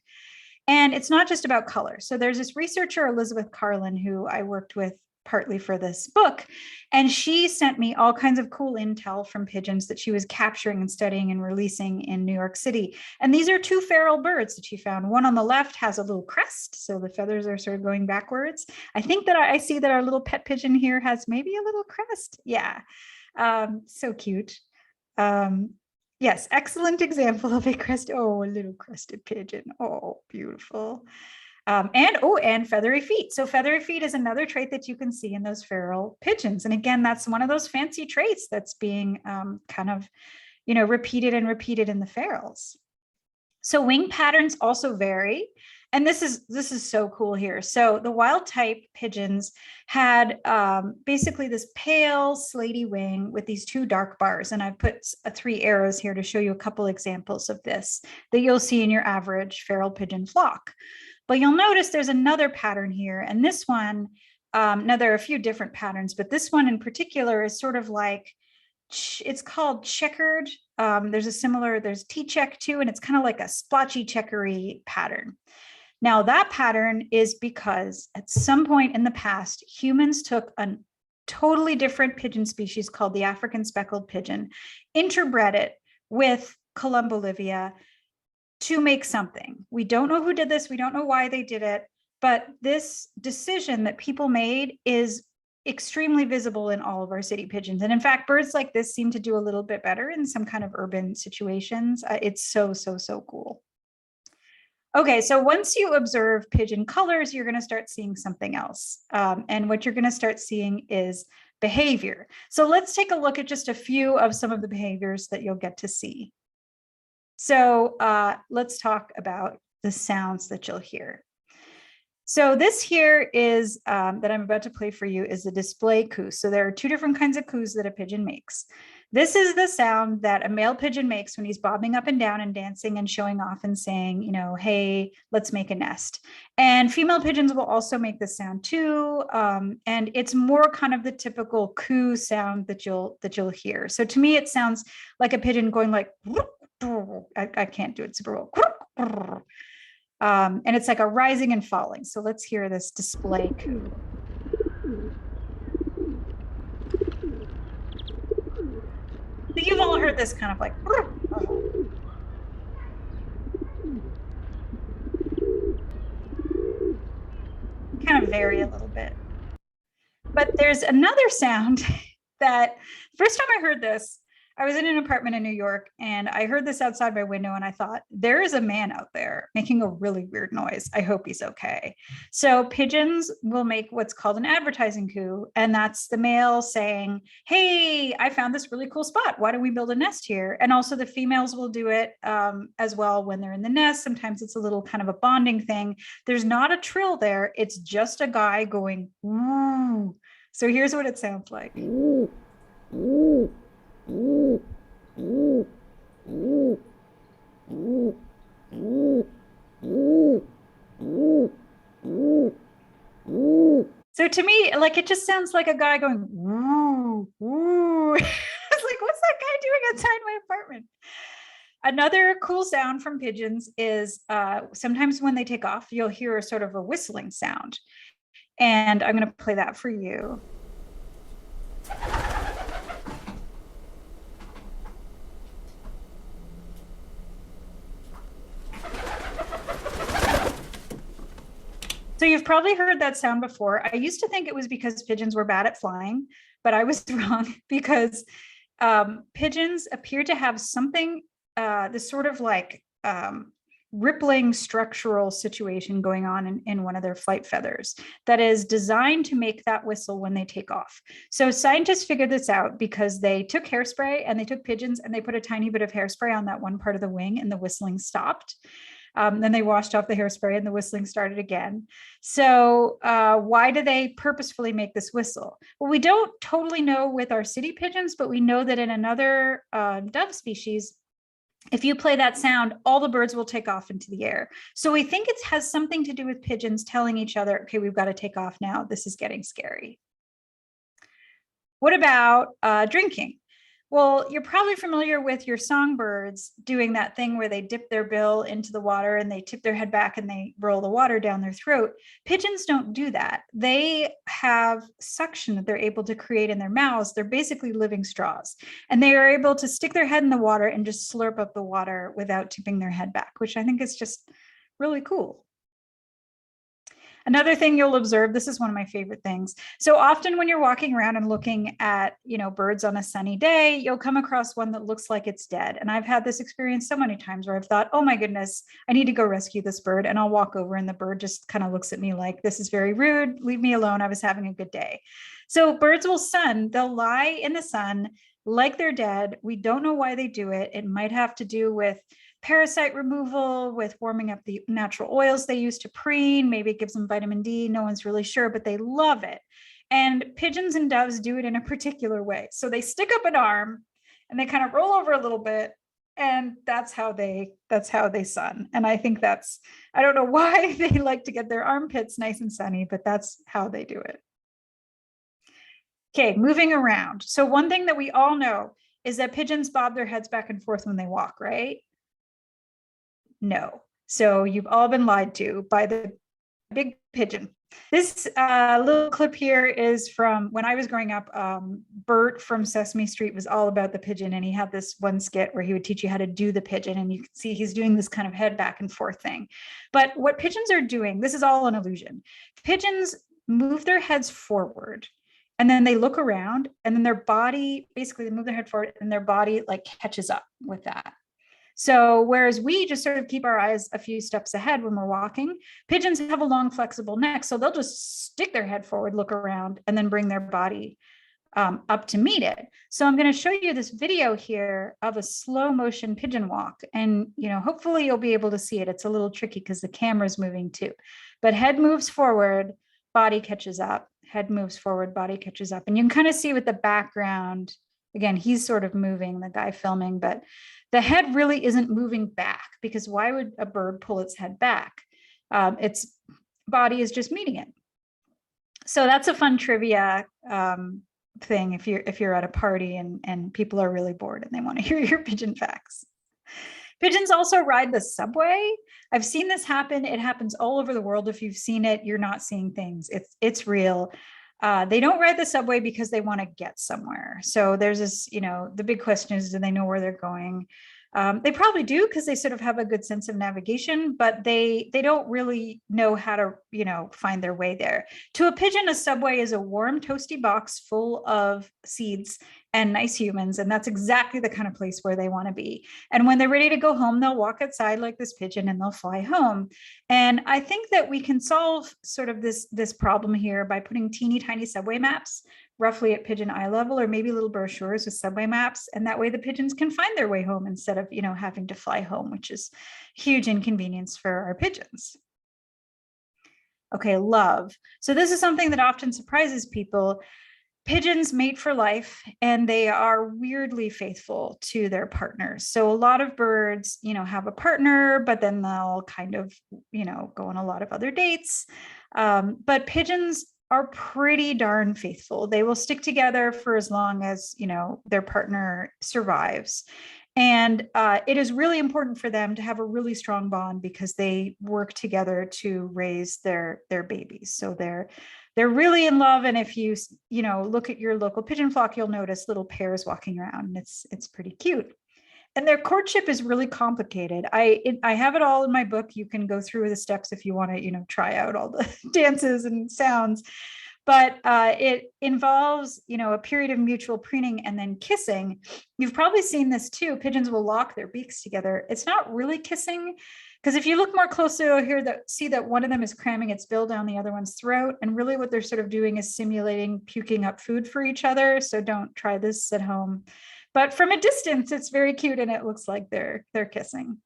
And it's not just about color. So there's this researcher, Elizabeth Carlin, who I worked with partly for this book, and she sent me all kinds of cool intel from pigeons that she was capturing and studying and releasing in New York City. And these are two feral birds that she found. One on the left has a little crest, so the feathers are sort of going backwards. I think that I see that our little pet pigeon here has maybe a little crest. Yeah, so cute. Yes, excellent example of a crest. Oh, a little crested pigeon. Oh, beautiful. And feathery feet. So feathery feet is another trait that you can see in those feral pigeons. And again, that's one of those fancy traits that's being kind of, repeated and repeated in the ferals. So wing patterns also vary. And this is so cool here. So the wild type pigeons had basically this pale slaty wing with these two dark bars. And I've put 3 arrows here to show you a couple examples of this that you'll see in your average feral pigeon flock. But you'll notice there's another pattern here. And this one, now there are a few different patterns, but this one in particular is sort of like, it's called checkered. There's T-check too, and it's kind of like a splotchy checkery pattern. Now that pattern is because at some point in the past, humans took a totally different pigeon species called the African speckled pigeon, interbred it with columbolivia to make something. We don't know who did this. We don't know why they did it, but this decision that people made is extremely visible in all of our city pigeons. And in fact, birds like this seem to do a little bit better in some kind of urban situations. It's so cool. Okay, so once you observe pigeon colors, you're going to start seeing something else. And what you're going to start seeing is behavior. So let's take a look at just a few of some of the behaviors that you'll get to see. So let's talk about the sounds that you'll hear. So this here is that I'm about to play for you is the display coo. So there are 2 different kinds of coos that a pigeon makes. This is the sound that a male pigeon makes when he's bobbing up and down and dancing and showing off and saying, hey, let's make a nest. And female pigeons will also make this sound too. And it's more kind of the typical coo sound that you'll hear. So to me, it sounds like a pigeon going like, whoop, I can't do it super well. And it's like a rising and falling. So let's hear this display coo. So you've all heard this kind of like, kind of vary a little bit. But there's another sound that first time I heard this, I was in an apartment in New York and I heard this outside my window and I thought, there is a man out there making a really weird noise. I hope he's okay. So pigeons will make what's called an advertising coo. And that's the male saying, hey, I found this really cool spot. Why don't we build a nest here? And also the females will do it as well when they're in the nest. Sometimes it's a little kind of a bonding thing. There's not a trill there. It's just a guy going, ooh. So here's what it sounds like. So to me, like, it just sounds like a guy going, woo, woo. It's like, what's that guy doing outside my apartment? Another cool sound from pigeons is sometimes when they take off, you'll hear a sort of a whistling sound. And I'm going to play that for you. So you've probably heard that sound before. I used to think it was because pigeons were bad at flying, but I was wrong because pigeons appear to have something, this sort of like rippling structural situation going on in one of their flight feathers that is designed to make that whistle when they take off. So scientists figured this out because they took hairspray and they took pigeons and they put a tiny bit of hairspray on that one part of the wing and the whistling stopped. Then they washed off the hairspray and the whistling started again. So why do they purposefully make this whistle? Well, we don't totally know with our city pigeons, but we know that in another dove species, if you play that sound, all the birds will take off into the air. So we think it has something to do with pigeons telling each other, okay, we've got to take off now. This is getting scary. What about drinking? Well, you're probably familiar with your songbirds doing that thing where they dip their bill into the water and they tip their head back and they roll the water down their throat. Pigeons don't do that. They have suction that they're able to create in their mouths. They're basically living straws. And they are able to stick their head in the water and just slurp up the water without tipping their head back, which I think is just really cool. Another thing you'll observe, this is one of my favorite things. So often when you're walking around and looking at, birds on a sunny day, you'll come across one that looks like it's dead. And I've had this experience so many times where I've thought, oh my goodness, I need to go rescue this bird. And I'll walk over and the bird just kind of looks at me like, this is very rude. Leave me alone. I was having a good day. So birds will they'll lie in the sun like they're dead. We don't know why they do it. It might have to do with parasite removal, with warming up the natural oils they use to preen. Maybe it gives them vitamin D. No one's really sure, but they love it. And pigeons and doves do it in a particular way. So they stick up an arm and they kind of roll over a little bit. And that's how they sun. And I think I don't know why they like to get their armpits nice and sunny, but that's how they do it. Okay, moving around. So one thing that we all know is that pigeons bob their heads back and forth when they walk, right? No. So you've all been lied to by the big pigeon. This little clip here is from when I was growing up. Bert from Sesame Street was all about the pigeon, and he had this one skit where he would teach you how to do the pigeon, and you can see he's doing this kind of head back and forth thing. But what pigeons are doing, this is all an illusion. Pigeons move their heads forward, and then they look around, and then their body, basically they move their head forward, and their body like catches up with that. So whereas we just sort of keep our eyes a few steps ahead when we're walking, pigeons have a long flexible neck. So they'll just stick their head forward, look around, and then bring their body up to meet it. So I'm going to show you this video here of a slow motion pigeon walk. And, hopefully you'll be able to see it. It's a little tricky because the camera's moving too. But head moves forward, body catches up, head moves forward, body catches up. And you can kind of see with the background, again, he's sort of moving, the guy filming, but the head really isn't moving back because why would a bird pull its head back? Its body is just meeting it. So that's a fun trivia thing if you're at a party and people are really bored and they want to hear your pigeon facts. Pigeons also ride the subway. I've seen this happen. It happens all over the world. If you've seen it, you're not seeing things. It's real. They don't ride the subway because they want to get somewhere. So there's this, the big question is, do they know where they're going? They probably do because they sort of have a good sense of navigation, but they don't really know how to, find their way there. To a pigeon, a subway is a warm, toasty box full of seeds and nice humans. And that's exactly the kind of place where they want to be. And when they're ready to go home, they'll walk outside like this pigeon and they'll fly home. And I think that we can solve sort of this problem here by putting teeny tiny subway maps roughly at pigeon eye level, or maybe little brochures with subway maps. And that way the pigeons can find their way home instead of, having to fly home, which is huge inconvenience for our pigeons. Okay, love. So this is something that often surprises people. Pigeons mate for life, and they are weirdly faithful to their partners. So a lot of birds, have a partner, but then they'll kind of, go on a lot of other dates. But pigeons are pretty darn faithful. They will stick together for as long as, their partner survives. And it is really important for them to have a really strong bond because they work together to raise their babies. So they're really in love. And if you, look at your local pigeon flock, you'll notice little pairs walking around, and it's pretty cute. And their courtship is really complicated. I have it all in my book. You can go through the steps if you want to, try out all the dances and sounds. But it involves, a period of mutual preening and then kissing. You've probably seen this too. Pigeons will lock their beaks together. It's not really kissing, because if you look more closely, you'll see that one of them is cramming its bill down the other one's throat. And really what they're sort of doing is simulating puking up food for each other. So don't try this at home. But from a distance, it's very cute and it looks like they're kissing.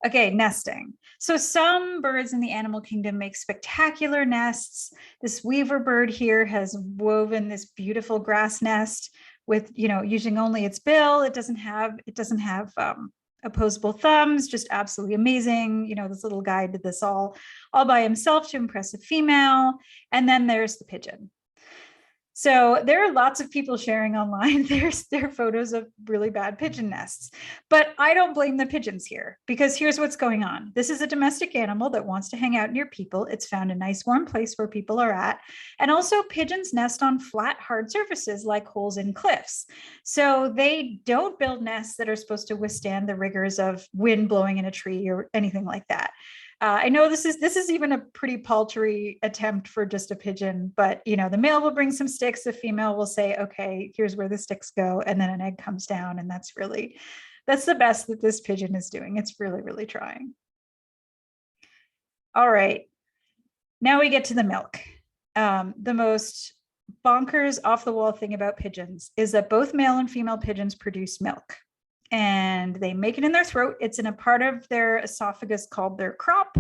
Okay, nesting. So some birds in the animal kingdom make spectacular nests. This weaver bird here has woven this beautiful grass nest with, using only its bill. It doesn't have opposable thumbs, just absolutely amazing. This little guy did this all by himself to impress a female. And then there's the pigeon. So there are lots of people sharing online their photos of really bad pigeon nests, but I don't blame the pigeons here, because here's what's going on. This is a domestic animal that wants to hang out near people. It's found a nice warm place where people are at. And also pigeons nest on flat, hard surfaces like holes in cliffs. So they don't build nests that are supposed to withstand the rigors of wind blowing in a tree or anything like that. I know this is even a pretty paltry attempt for just a pigeon, but the male will bring some sticks. The female will say, okay, here's where the sticks go. And then an egg comes down. And that's the best that this pigeon is doing. It's really, really trying. All right. Now we get to the milk. The most bonkers off the wall thing about pigeons is that both male and female pigeons produce milk. And they make it in their throat. It's in a part of their esophagus called their crop.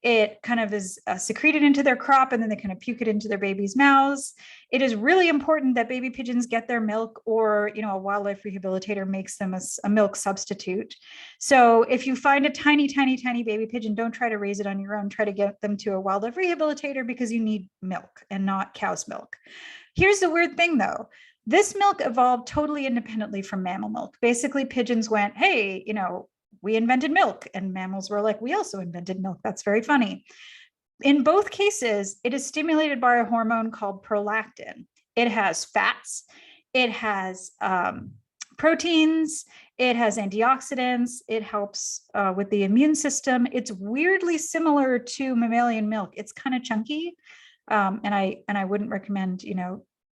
It kind of is secreted into their crop, and then they kind of puke it into their babies' mouths. It is really important that baby pigeons get their milk, or a wildlife rehabilitator makes them a milk substitute. So if you find a tiny, tiny, tiny baby pigeon, don't try to raise it on your own. Try to get them to a wildlife rehabilitator, because you need milk and not cow's milk. Here's the weird thing though. This milk evolved totally independently from mammal milk. Basically, pigeons went, hey, we invented milk. And mammals were like, we also invented milk. That's very funny. In both cases, it is stimulated by a hormone called prolactin. It has fats. It has proteins. It has antioxidants. It helps with the immune system. It's weirdly similar to mammalian milk. It's kind of chunky. And I wouldn't recommend,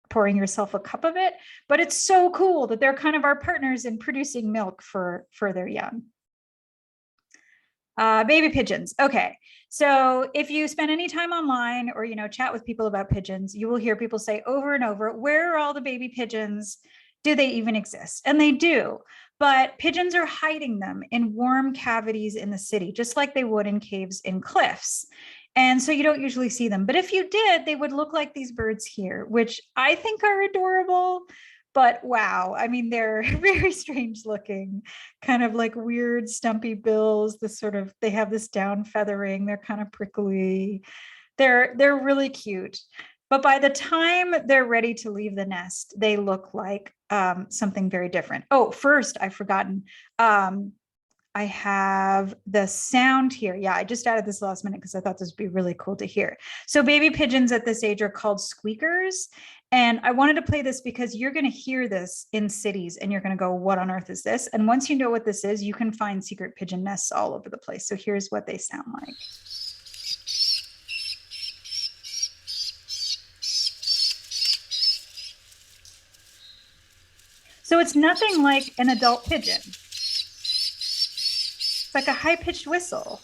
pouring yourself a cup of it, but it's so cool that they're kind of our partners in producing milk for their young. Baby pigeons. Okay. So if you spend any time online or, chat with people about pigeons, you will hear people say over and over, where are all the baby pigeons? Do they even exist? And they do, but pigeons are hiding them in warm cavities in the city, just like they would in caves in cliffs. And so you don't usually see them. But if you did, they would look like these birds here, which I think are adorable. But wow, I mean, they're very strange looking, kind of like weird stumpy bills. They have this down feathering. They're kind of prickly. They're really cute. But by the time they're ready to leave the nest, they look like something very different. Oh, first, I've forgotten. I have the sound here. Yeah, I just added this last minute because I thought this would be really cool to hear. So baby pigeons at this age are called squeakers. And I wanted to play this because you're going to hear this in cities and you're going to go, what on earth is this? And once you know what this is, you can find secret pigeon nests all over the place. So here's what they sound like. So it's nothing like an adult pigeon. It's like a high-pitched whistle.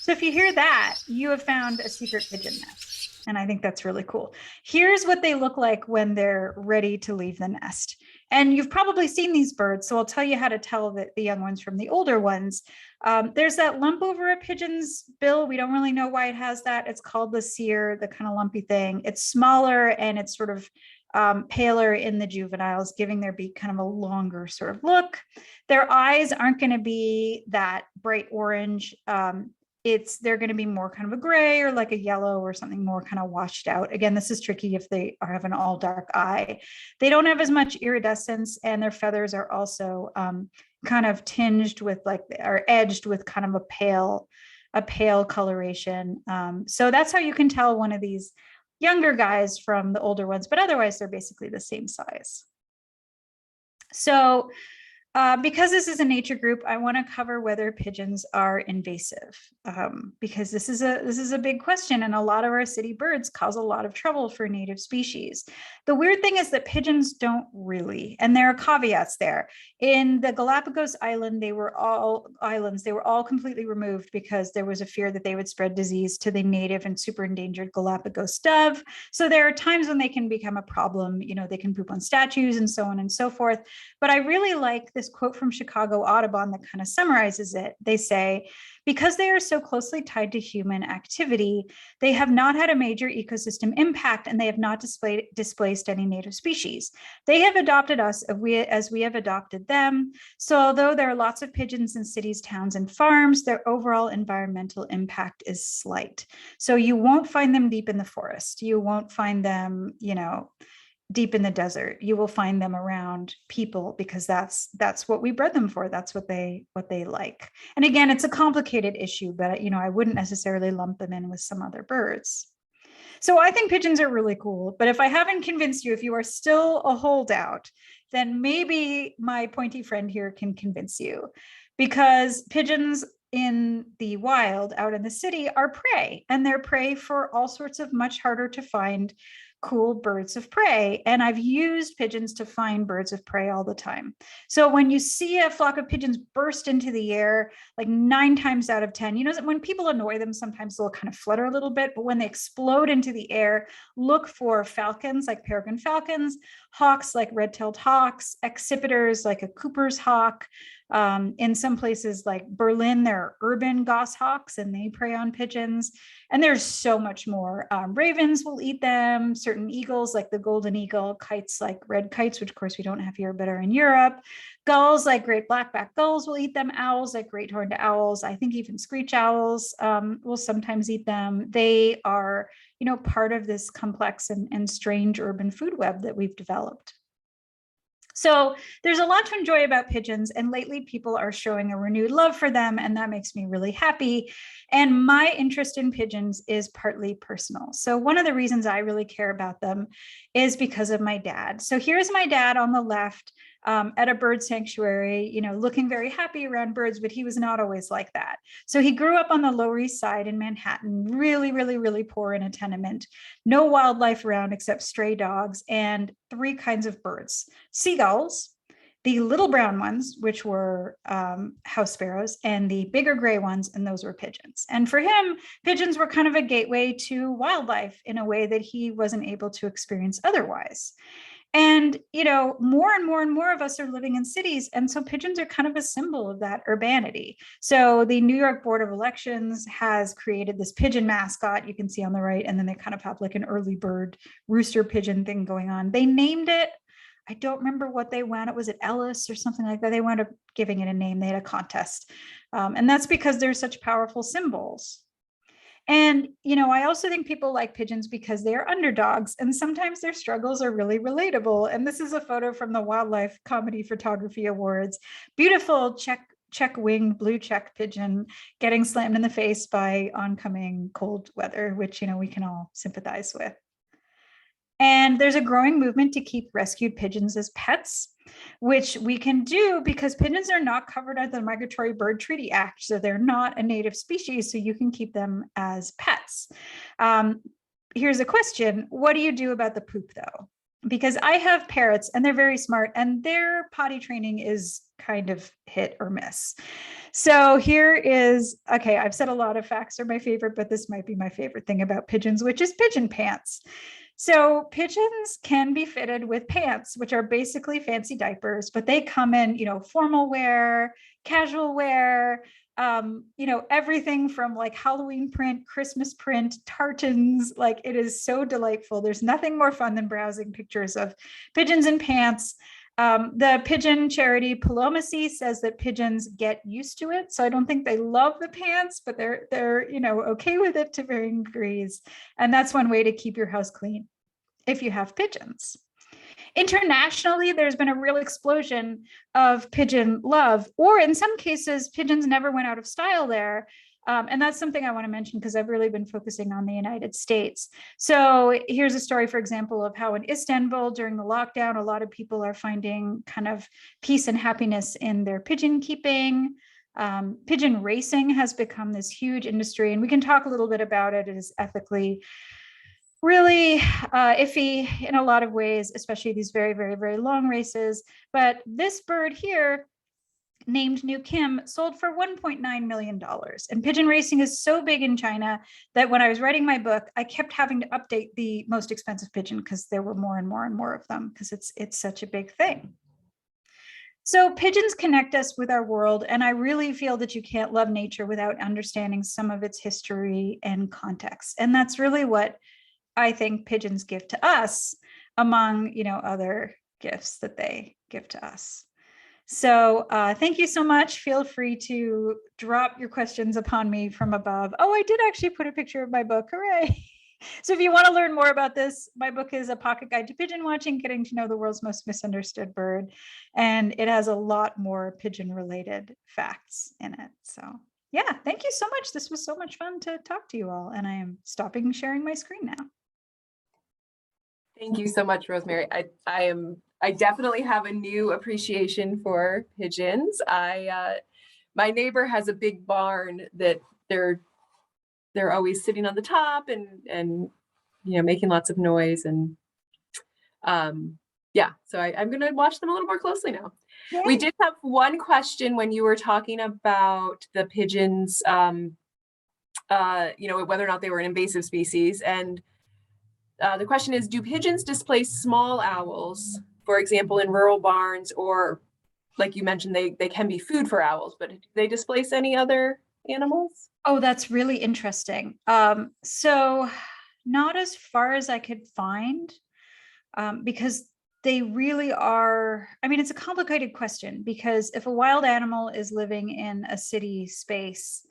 So if you hear that, you have found a secret pigeon nest. And I think that's really cool. Here's what they look like when they're ready to leave the nest. And you've probably seen these birds, so I'll tell you how to tell the young ones from the older ones. There's that lump over a pigeon's bill. We don't really know why it has that. It's called the sear, the kind of lumpy thing. It's smaller and it's sort of paler in the juveniles, giving their beak kind of a longer sort of look. Their eyes aren't going to be that bright orange. They're going to be more kind of a gray or like a yellow or something more kind of washed out. Again, this is tricky if they have an all dark eye. They don't have as much iridescence, and their feathers are also kind of tinged with or edged with kind of a pale coloration. So that's how you can tell one of these younger guys from the older ones, but otherwise they're basically the same size. So because this is a nature group, I want to cover whether pigeons are invasive, because this is a big question, and a lot of our city birds cause a lot of trouble for native species. The weird thing is that pigeons don't really, and there are caveats there. In the Galapagos they were all completely removed because there was a fear that they would spread disease to the native and super endangered Galapagos dove. So there are times when they can become a problem. They can poop on statues and so on and so forth. But I really like this quote from Chicago Audubon that kind of summarizes it. They say, because they are so closely tied to human activity, they have not had a major ecosystem impact, and they have not displaced any native species. They have adopted us as we have adopted them. So although there are lots of pigeons in cities, towns, and farms, their overall environmental impact is slight. So you won't find them deep in the forest. You won't find them, deep in the desert. You will find them around people because that's what we bred them for. That's what they like. And again, it's a complicated issue, but I wouldn't necessarily lump them in with some other birds. So I think pigeons are really cool, but if I haven't convinced you, if you are still a holdout, then maybe my pointy friend here can convince you, because pigeons in the wild out in the city are prey, and they're prey for all sorts of much harder to find cool birds of prey. And I've used pigeons to find birds of prey all the time. So when you see a flock of pigeons burst into the air, like 9 times out of 10, when people annoy them, sometimes they'll kind of flutter a little bit, but when they explode into the air, look for falcons like peregrine falcons, hawks like red-tailed hawks, accipiters like a Cooper's hawk. In some places like Berlin, there are urban goshawks and they prey on pigeons. And there's so much more. Ravens will eat them, certain eagles like the golden eagle, kites like red kites, which of course we don't have here, but are in Europe. Gulls like great black-backed gulls will eat them. Owls like great horned owls. I think even screech owls will sometimes eat them. They are, part of this complex and strange urban food web that we've developed. So there's a lot to enjoy about pigeons, and lately people are showing a renewed love for them, and that makes me really happy. And my interest in pigeons is partly personal. So one of the reasons I really care about them is because of my dad. So here's my dad on the left at a bird sanctuary, looking very happy around birds, but he was not always like that. So he grew up on the Lower East Side in Manhattan, really, really, really poor in a tenement, no wildlife around except stray dogs and 3 kinds of birds: seagulls, the little brown ones, which were house sparrows, and the bigger gray ones, and those were pigeons. And for him, pigeons were kind of a gateway to wildlife in a way that he wasn't able to experience otherwise. And, more and more and more of us are living in cities. And so pigeons are kind of a symbol of that urbanity. So the New York Board of Elections has created this pigeon mascot you can see on the right. And then they kind of have like an early bird rooster pigeon thing going on. They named it, I don't remember what they wound up, was it Ellis or something like that? They wound up giving it a name. They had a contest. And that's because they're such powerful symbols. And, you know, I also think people like pigeons because they are underdogs and sometimes their struggles are really relatable. And this is a photo from the Wildlife Comedy Photography Awards. Beautiful check-winged blue check pigeon getting slammed in the face by oncoming cold weather, which, you know, we can all sympathize with. And there's a growing movement to keep rescued pigeons as pets, which we can do because pigeons are not covered under the Migratory Bird Treaty Act. So they're not a native species, so you can keep them as pets. Here's a question. What do you do about the poop though? Because I have parrots and they're very smart and their potty training is kind of hit or miss. So here is, okay, I've said a lot of facts are my favorite, but this might be my favorite thing about pigeons, which is pigeon pants. So pigeons can be fitted with pants, which are basically fancy diapers, but they come in, you know, formal wear, casual wear, you know, everything from like Halloween print, Christmas print, tartans. Like, it is so delightful. There's nothing more fun than browsing pictures of pigeons in pants. The pigeon charity Palomacy says that pigeons get used to it. So I don't think they love the pants, but they're, you know, okay with it to varying degrees. And that's one way to keep your house clean if you have pigeons. Internationally, there's been a real explosion of pigeon love, or in some cases, pigeons never went out of style there. And that's something I want to mention because I've really been focusing on the United States. So here's a story, for example, of how in Istanbul during the lockdown, a lot of people are finding kind of peace and happiness in their pigeon keeping. Pigeon racing has become this huge industry, and we can talk a little bit about it. It is ethically really iffy in a lot of ways, especially these very, very, very long races. But this bird here, named New Kim, sold for $1.9 million. And pigeon racing is so big in China that when I was writing my book, I kept having to update the most expensive pigeon because there were more and more and more of them because it's such a big thing. So pigeons connect us with our world, and I really feel that you can't love nature without understanding some of its history and context. And that's really what I think pigeons give to us, among, you know, other gifts that they give to us. So thank you so much. Feel free to drop your questions upon me from above. Oh, I did actually put a picture of my book. Hooray. So if you want to learn more about this, my book is A Pocket Guide to Pigeon Watching, Getting to Know the World's Most Misunderstood Bird. And it has a lot more pigeon related facts in it. So yeah, thank you so much. This was so much fun to talk to you all. And I am stopping sharing my screen now. Thank you so much, Rosemary. I definitely have a new appreciation for pigeons. My neighbor has a big barn that they're always sitting on the top and you know, making lots of noise, and yeah, so I'm gonna watch them a little more closely now. Yay. We did have one question when you were talking about the pigeons, you know, whether or not they were an invasive species, and the question is, do pigeons displace small owls, for example, in rural barns, or like you mentioned, they can be food for owls, but do they displace any other animals? Oh, that's really interesting. So not as far as I could find, because they really are, I mean, it's a complicated question because if a wild animal is living in a city space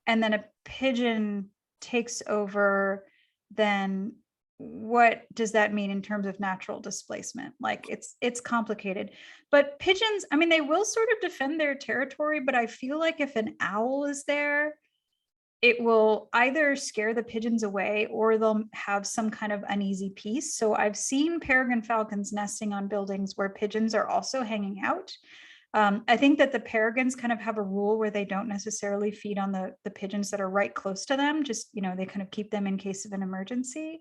and then a pigeon takes over, then what does that mean in terms of natural displacement? Like it's complicated, but pigeons, I mean, they will sort of defend their territory, but I feel like if an owl is there, it will either scare the pigeons away or they'll have some kind of uneasy peace. So I've seen peregrine falcons nesting on buildings where pigeons are also hanging out. I think that the peregrines kind of have a rule where they don't necessarily feed on the pigeons that are right close to them. Just, you know, they kind of keep them in case of an emergency.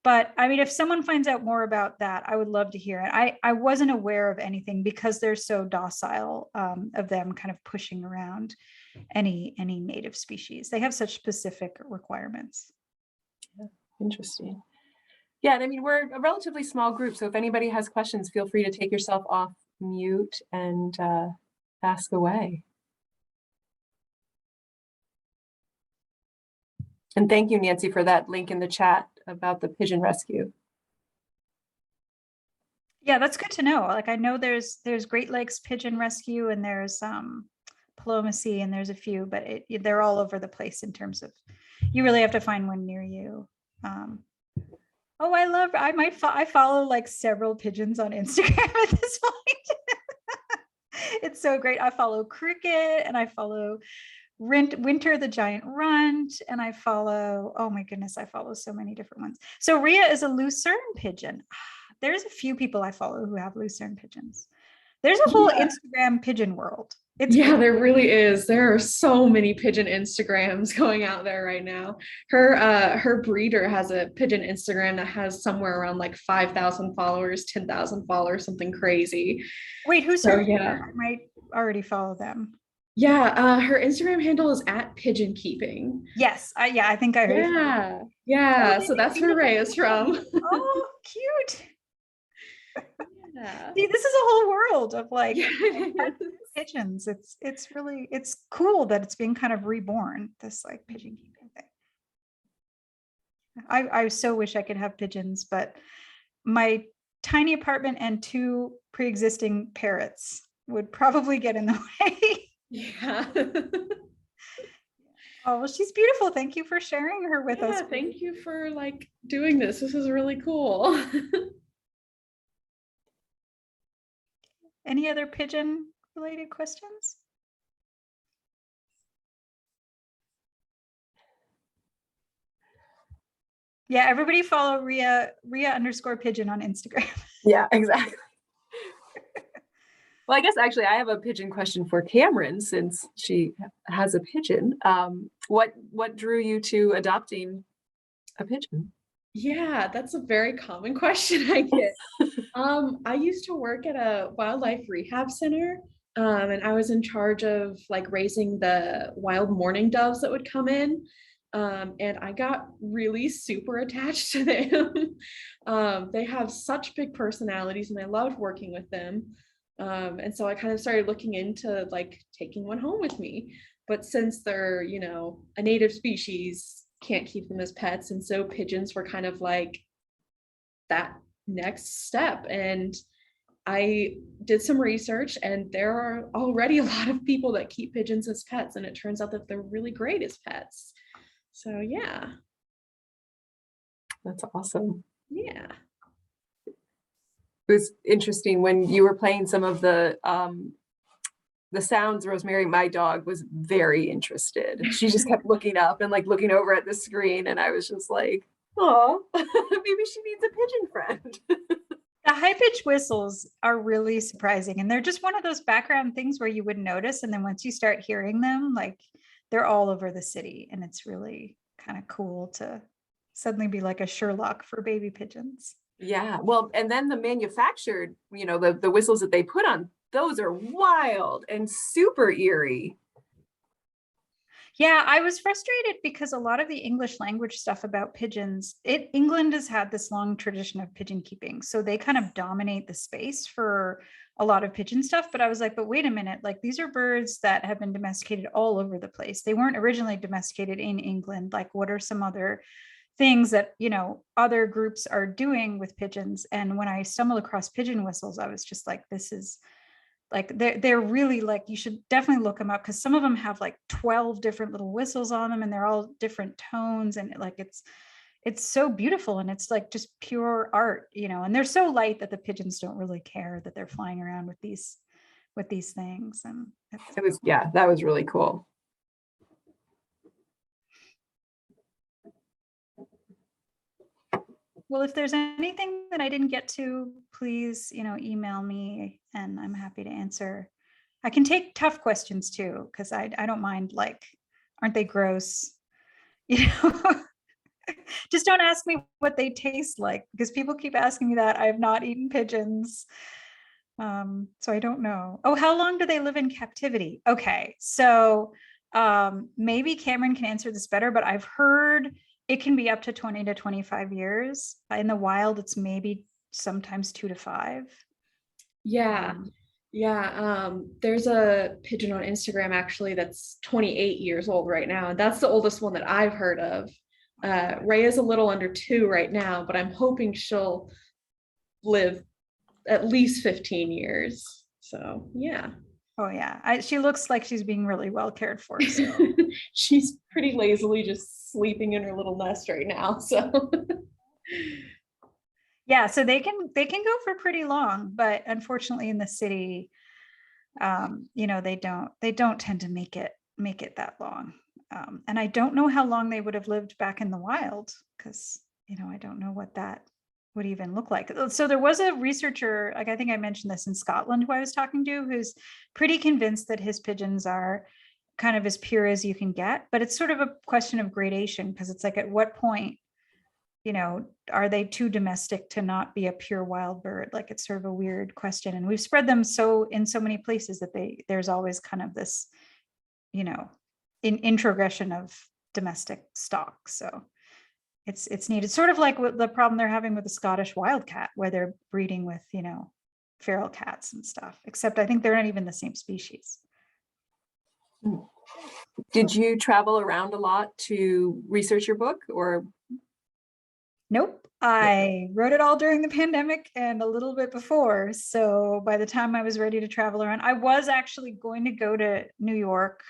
But I mean, if someone finds out more about that, I would love to hear it. I wasn't aware of anything because they're so docile, of them kind of pushing around any native species. They have such specific requirements. Yeah, interesting. Yeah, and I mean, we're a relatively small group, so if anybody has questions, feel free to take yourself off mute and ask away. And thank you, Nancy, for that link in the chat about the pigeon rescue. Yeah, that's good to know. Like, I know there's Great Lakes Pigeon Rescue and there's Palomacy and there's a few, but they're all over the place in terms of you really have to find one near you. Oh, I follow like several pigeons on Instagram at this point. It's so great. I follow Cricket, and I follow Winter the giant runt, and I follow, oh my goodness, I follow so many different ones. So Rhea is a lucerne pigeon. There's a few people I follow who have lucerne pigeons. There's a whole Instagram pigeon world. There really is. There are so many pigeon Instagrams going out there right now. Her breeder has a pigeon Instagram that has somewhere around like 5,000 followers, 10,000 followers, something crazy. Wait, who's her breeder? I might already follow them. Yeah, her Instagram handle is @pigeonkeeping. Yes, I think I heard. Yeah. So that's where Ray is from. Oh, cute. Yeah. See, this is a whole world of like pigeons. It's really, it's cool that it's being kind of reborn, this like pigeon keeping thing. I so wish I could have pigeons, but my tiny apartment and 2 pre-existing parrots would probably get in the way. Yeah. Oh, well, she's beautiful. Thank you for sharing her with us. Thank you for like doing this. This is really cool. Any other pigeon related questions? Yeah, everybody follow Rhea _pigeon on Instagram. Yeah, exactly. Well, I guess actually I have a pigeon question for Cameron, since she has a pigeon. What drew you to adopting a pigeon? Yeah, that's a very common question I get. I used to work at a wildlife rehab center, and I was in charge of like raising the wild mourning doves that would come in. And I got really super attached to them. They have such big personalities, and I loved working with them. And so I kind of started looking into like taking one home with me. But since they're, a native species, can't keep them as pets. And so pigeons were kind of like that next step. And I did some research, and there are already a lot of people that keep pigeons as pets. And it turns out that they're really great as pets. So yeah. That's awesome. Yeah. It was interesting when you were playing some of the sounds, Rosemary, my dog, was very interested. She just kept looking up and like looking over at the screen, and I was just like, oh, maybe she needs a pigeon friend. The high-pitched whistles are really surprising, and they're just one of those background things where you wouldn't notice, and then once you start hearing them, like they're all over the city, and it's really kind of cool to suddenly be like a Sherlock for baby pigeons. Yeah, well, and then the manufactured, the whistles that they put on, those are wild and super eerie. Yeah, I was frustrated because a lot of the English language stuff about pigeons, England has had this long tradition of pigeon keeping. So they kind of dominate the space for a lot of pigeon stuff. But I was like, but wait a minute, like these are birds that have been domesticated all over the place. They weren't originally domesticated in England. Like, what are some other things that, other groups are doing with pigeons? And when I stumbled across pigeon whistles, I was just like, this is like, they're really like, you should definitely look them up, because some of them have like 12 different little whistles on them, and they're all different tones, and like it's so beautiful, and it's like just pure art, and they're so light that the pigeons don't really care that they're flying around with these things. And that was really cool. Well, if there's anything that I didn't get to, please, email me, and I'm happy to answer. I can take tough questions too, because I don't mind, like, aren't they gross? Just don't ask me what they taste like, because people keep asking me that. I have not eaten pigeons. So I don't know. Oh, how long do they live in captivity? Okay, so maybe Cameron can answer this better, but I've heard it can be up to 20 to 25 years. In the wild, it's maybe sometimes 2 to 5. Yeah. There's a pigeon on Instagram actually that's 28 years old right now. And that's the oldest one that I've heard of. Ray is a little under 2 right now, but I'm hoping she'll live at least 15 years. So yeah. Oh yeah, she looks like she's being really well cared for. So. She's pretty lazily just sleeping in her little nest right now. So Yeah, so they can go for pretty long, but unfortunately in the city, they don't tend to make it that long. And I don't know how long they would have lived back in the wild, because I don't know what that would even look like. So there was a researcher, like I think I mentioned this, in Scotland, who I was talking to, who's pretty convinced that his pigeons are kind of as pure as you can get, but it's sort of a question of gradation, because it's like, at what point are they too domestic to not be a pure wild bird? Like, it's sort of a weird question. And we've spread them in so many places that there's always kind of this, introgression of domestic stock. So it's needed, sort of like what the problem they're having with the Scottish wildcat, where they're breeding with, feral cats and stuff, except I think they're not even the same species. Did you travel around a lot to research your book, or? Nope. I wrote it all during the pandemic and a little bit before. So by the time I was ready to travel around, I was actually going to go to New York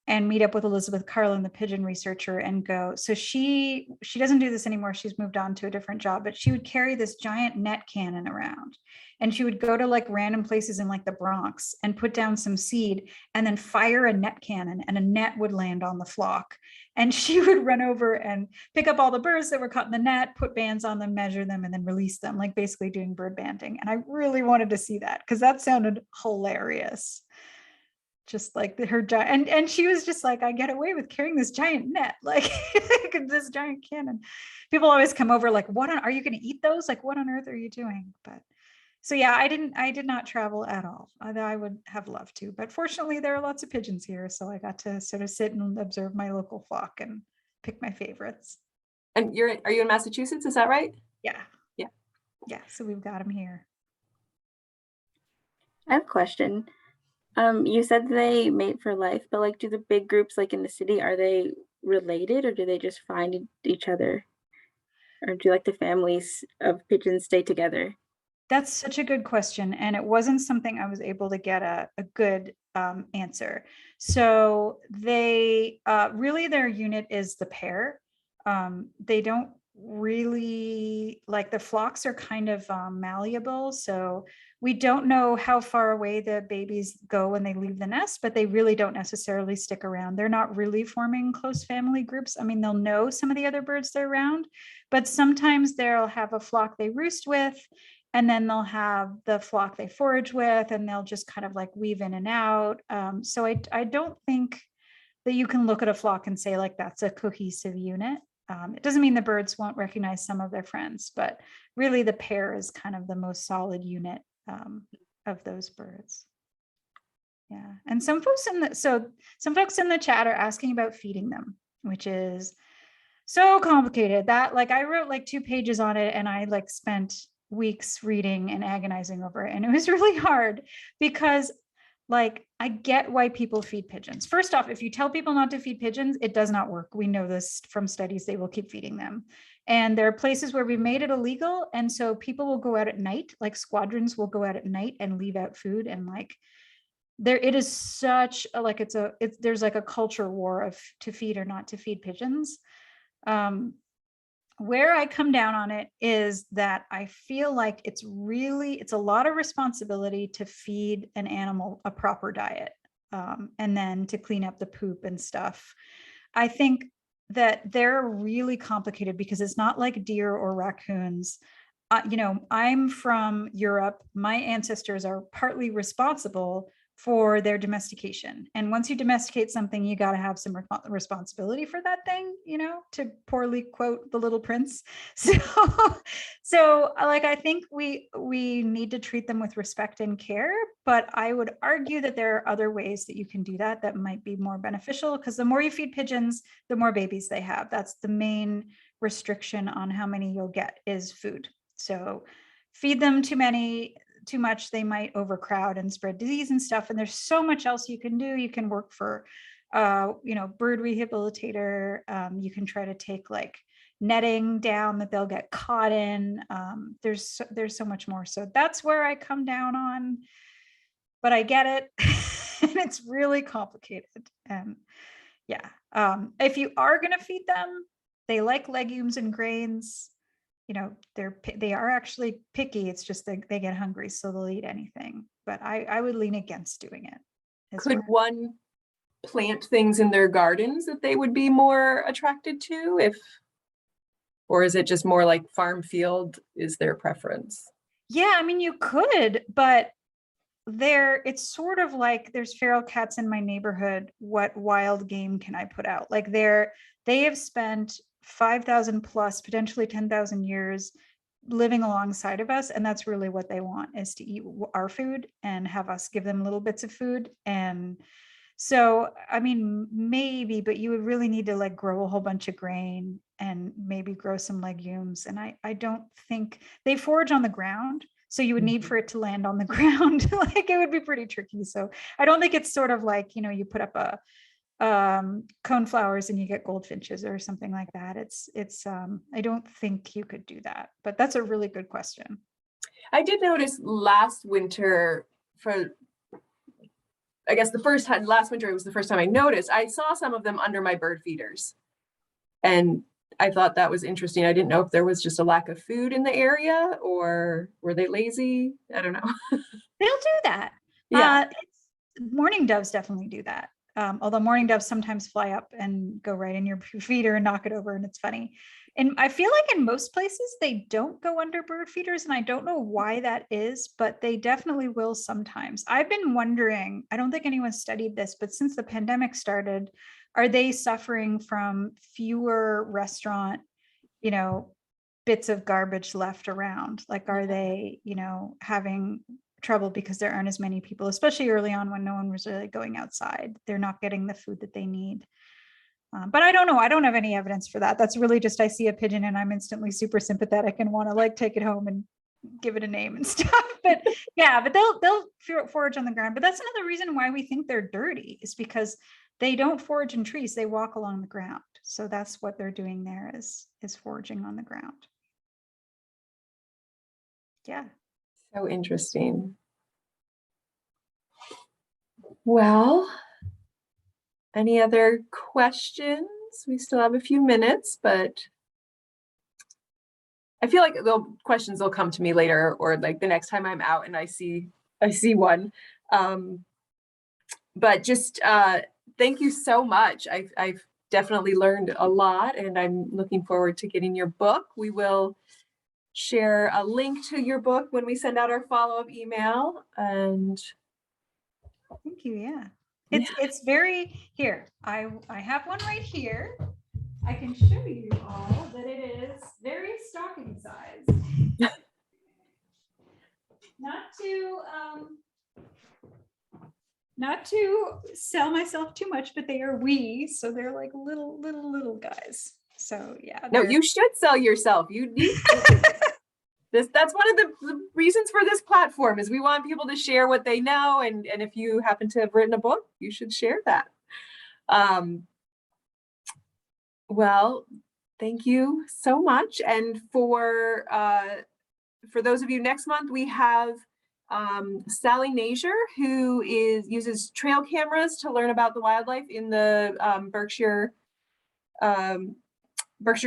and meet up with Elizabeth Carlin, the pigeon researcher, and go. So she doesn't do this anymore. She's moved on to a different job, but she would carry this giant net cannon around, and she would go to like random places in like the Bronx and put down some seed and then fire a net cannon, and a net would land on the flock. And she would run over and pick up all the birds that were caught in the net, put bands on them, measure them, and then release them, like basically doing bird banding. And I really wanted to see that, because that sounded hilarious. Just like her giant, and she was just like, I get away with carrying this giant net, like this giant cannon. People always come over like, are you going to eat those? Like, what on earth are you doing? But so yeah, I did not travel at all. I would have loved to, but fortunately there are lots of pigeons here, so I got to sort of sit and observe my local flock and pick my favorites. And are you in Massachusetts? Is that right? Yeah. Yeah. Yeah. So we've got them here. I have a question. You said they mate for life, but like, do the big groups like in the city, are they related, or do they just find each other? Or do like the families of pigeons stay together? That's such a good question. And it wasn't something I was able to get a good answer. So they really, their unit is the pair. They don't really, like, the flocks are kind of malleable. So we don't know how far away the babies go when they leave the nest, but they really don't necessarily stick around. They're not really forming close family groups. I mean, they'll know some of the other birds they're around, but sometimes they'll have a flock they roost with, and then they'll have the flock they forage with, and they'll just kind of like weave in and out. So I don't think that you can look at a flock and say like that's a cohesive unit. It doesn't mean the birds won't recognize some of their friends, but really the pair is kind of the most solid unit of those birds. Yeah, and some folks in the chat are asking about feeding them, which is so complicated. That, like, I wrote like 2 pages on it, and I like spent weeks reading and agonizing over it, and it was really hard, because like, I get why people feed pigeons. First off, if you tell people not to feed pigeons, it does not work. We know this from studies. They will keep feeding them. And there are places where we've made it illegal, and so people will go out at night, like squadrons will go out at night and leave out food, and like it is such a, like, there's like a culture war of to feed or not to feed pigeons. Where I come down on it is that I feel like it's a lot of responsibility to feed an animal a proper diet, and then to clean up the poop and stuff. I think that they're really complicated, because it's not like deer or raccoons. I'm from Europe. My ancestors are partly responsible for their domestication. And once you domesticate something, you got to have some responsibility for that thing, to poorly quote The Little Prince. So like, I think we need to treat them with respect and care, but I would argue that there are other ways that you can do that might be more beneficial, because the more you feed pigeons, the more babies they have. That's the main restriction on how many you'll get, is food. So feed them too much, they might overcrowd and spread disease and stuff. And there's so much else you can do. You can work for, bird rehabilitator. You can try to take like netting down that they'll get caught in. There's so much more. So that's where I come down on. but I get it. And it's really complicated. And yeah, if you are going to feed them, they like legumes and grains. You know, they are actually picky. It's just they get hungry, so they'll eat anything. But I would lean against doing it. Could one plant things in their gardens that they would be more attracted to, or is it just more like farm field is their preference? Yeah, I mean, you could, but it's sort of like there's feral cats in my neighborhood. What wild game can I put out? Like they have spent 5,000 plus, potentially 10,000 years living alongside of us. And that's really what they want, is to eat our food and have us give them little bits of food. And so, I mean, maybe, but you would really need to like grow a whole bunch of grain and maybe grow some legumes. And I don't think they forage on the ground. So you would need for it to land on the ground. Like it would be pretty tricky. So I don't think it's sort of like, you put up a coneflowers and you get goldfinches or something like that. I don't think you could do that, but that's a really good question. I did notice last winter, I guess last winter, it was the first time I noticed, I saw some of them under my bird feeders. And I thought that was interesting. I didn't know if there was just a lack of food in the area or were they lazy? I don't know. They'll do that. Yeah. Mourning doves definitely do that. Although mourning doves sometimes fly up and go right in your feeder and knock it over, and it's funny. And I feel like in most places they don't go under bird feeders, and I don't know why that is, but they definitely will sometimes. I've been wondering, I don't think anyone studied this, but since the pandemic started, are they suffering from fewer restaurant, bits of garbage left around? Like, are they, having trouble because there aren't as many people, especially early on when no one was really going outside? They're not getting the food that they need. But I don't know. I don't have any evidence for that. That's really just, I see a pigeon and I'm instantly super sympathetic and want to like take it home and give it a name and stuff. But yeah, but they'll forage on the ground. But that's another reason why we think they're dirty, is because they don't forage in trees. They walk along the ground. So that's what they're doing there, is foraging on the ground. Yeah. So interesting. Well, any other questions? We still have a few minutes, but I feel like questions will come to me later, or like the next time I'm out and I see one. But just thank you so much. I've definitely learned a lot, and I'm looking forward to getting your book. We will share a link to your book when we send out our follow-up email. And thank you. Yeah. It's very, here. I have one right here. I can show you all that it is very stocking size. Not to sell myself too much, but they are wee, so they're like little guys. So yeah. No, you should sell yourself. You need that's one of the reasons for this platform, is we want people to share what they know, and if you happen to have written a book, you should share that. Well, thank you so much. And for those of you, next month we have Sally Nazier, who uses trail cameras to learn about the wildlife in the Berkshire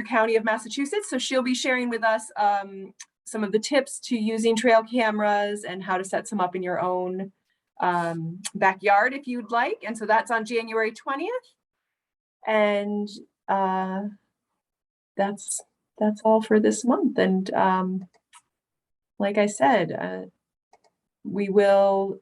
County of Massachusetts. So she'll be sharing with us some of the tips to using trail cameras and how to set some up in your own backyard if you'd like. And so that's on January 20th. And that's all for this month. And like I said, we will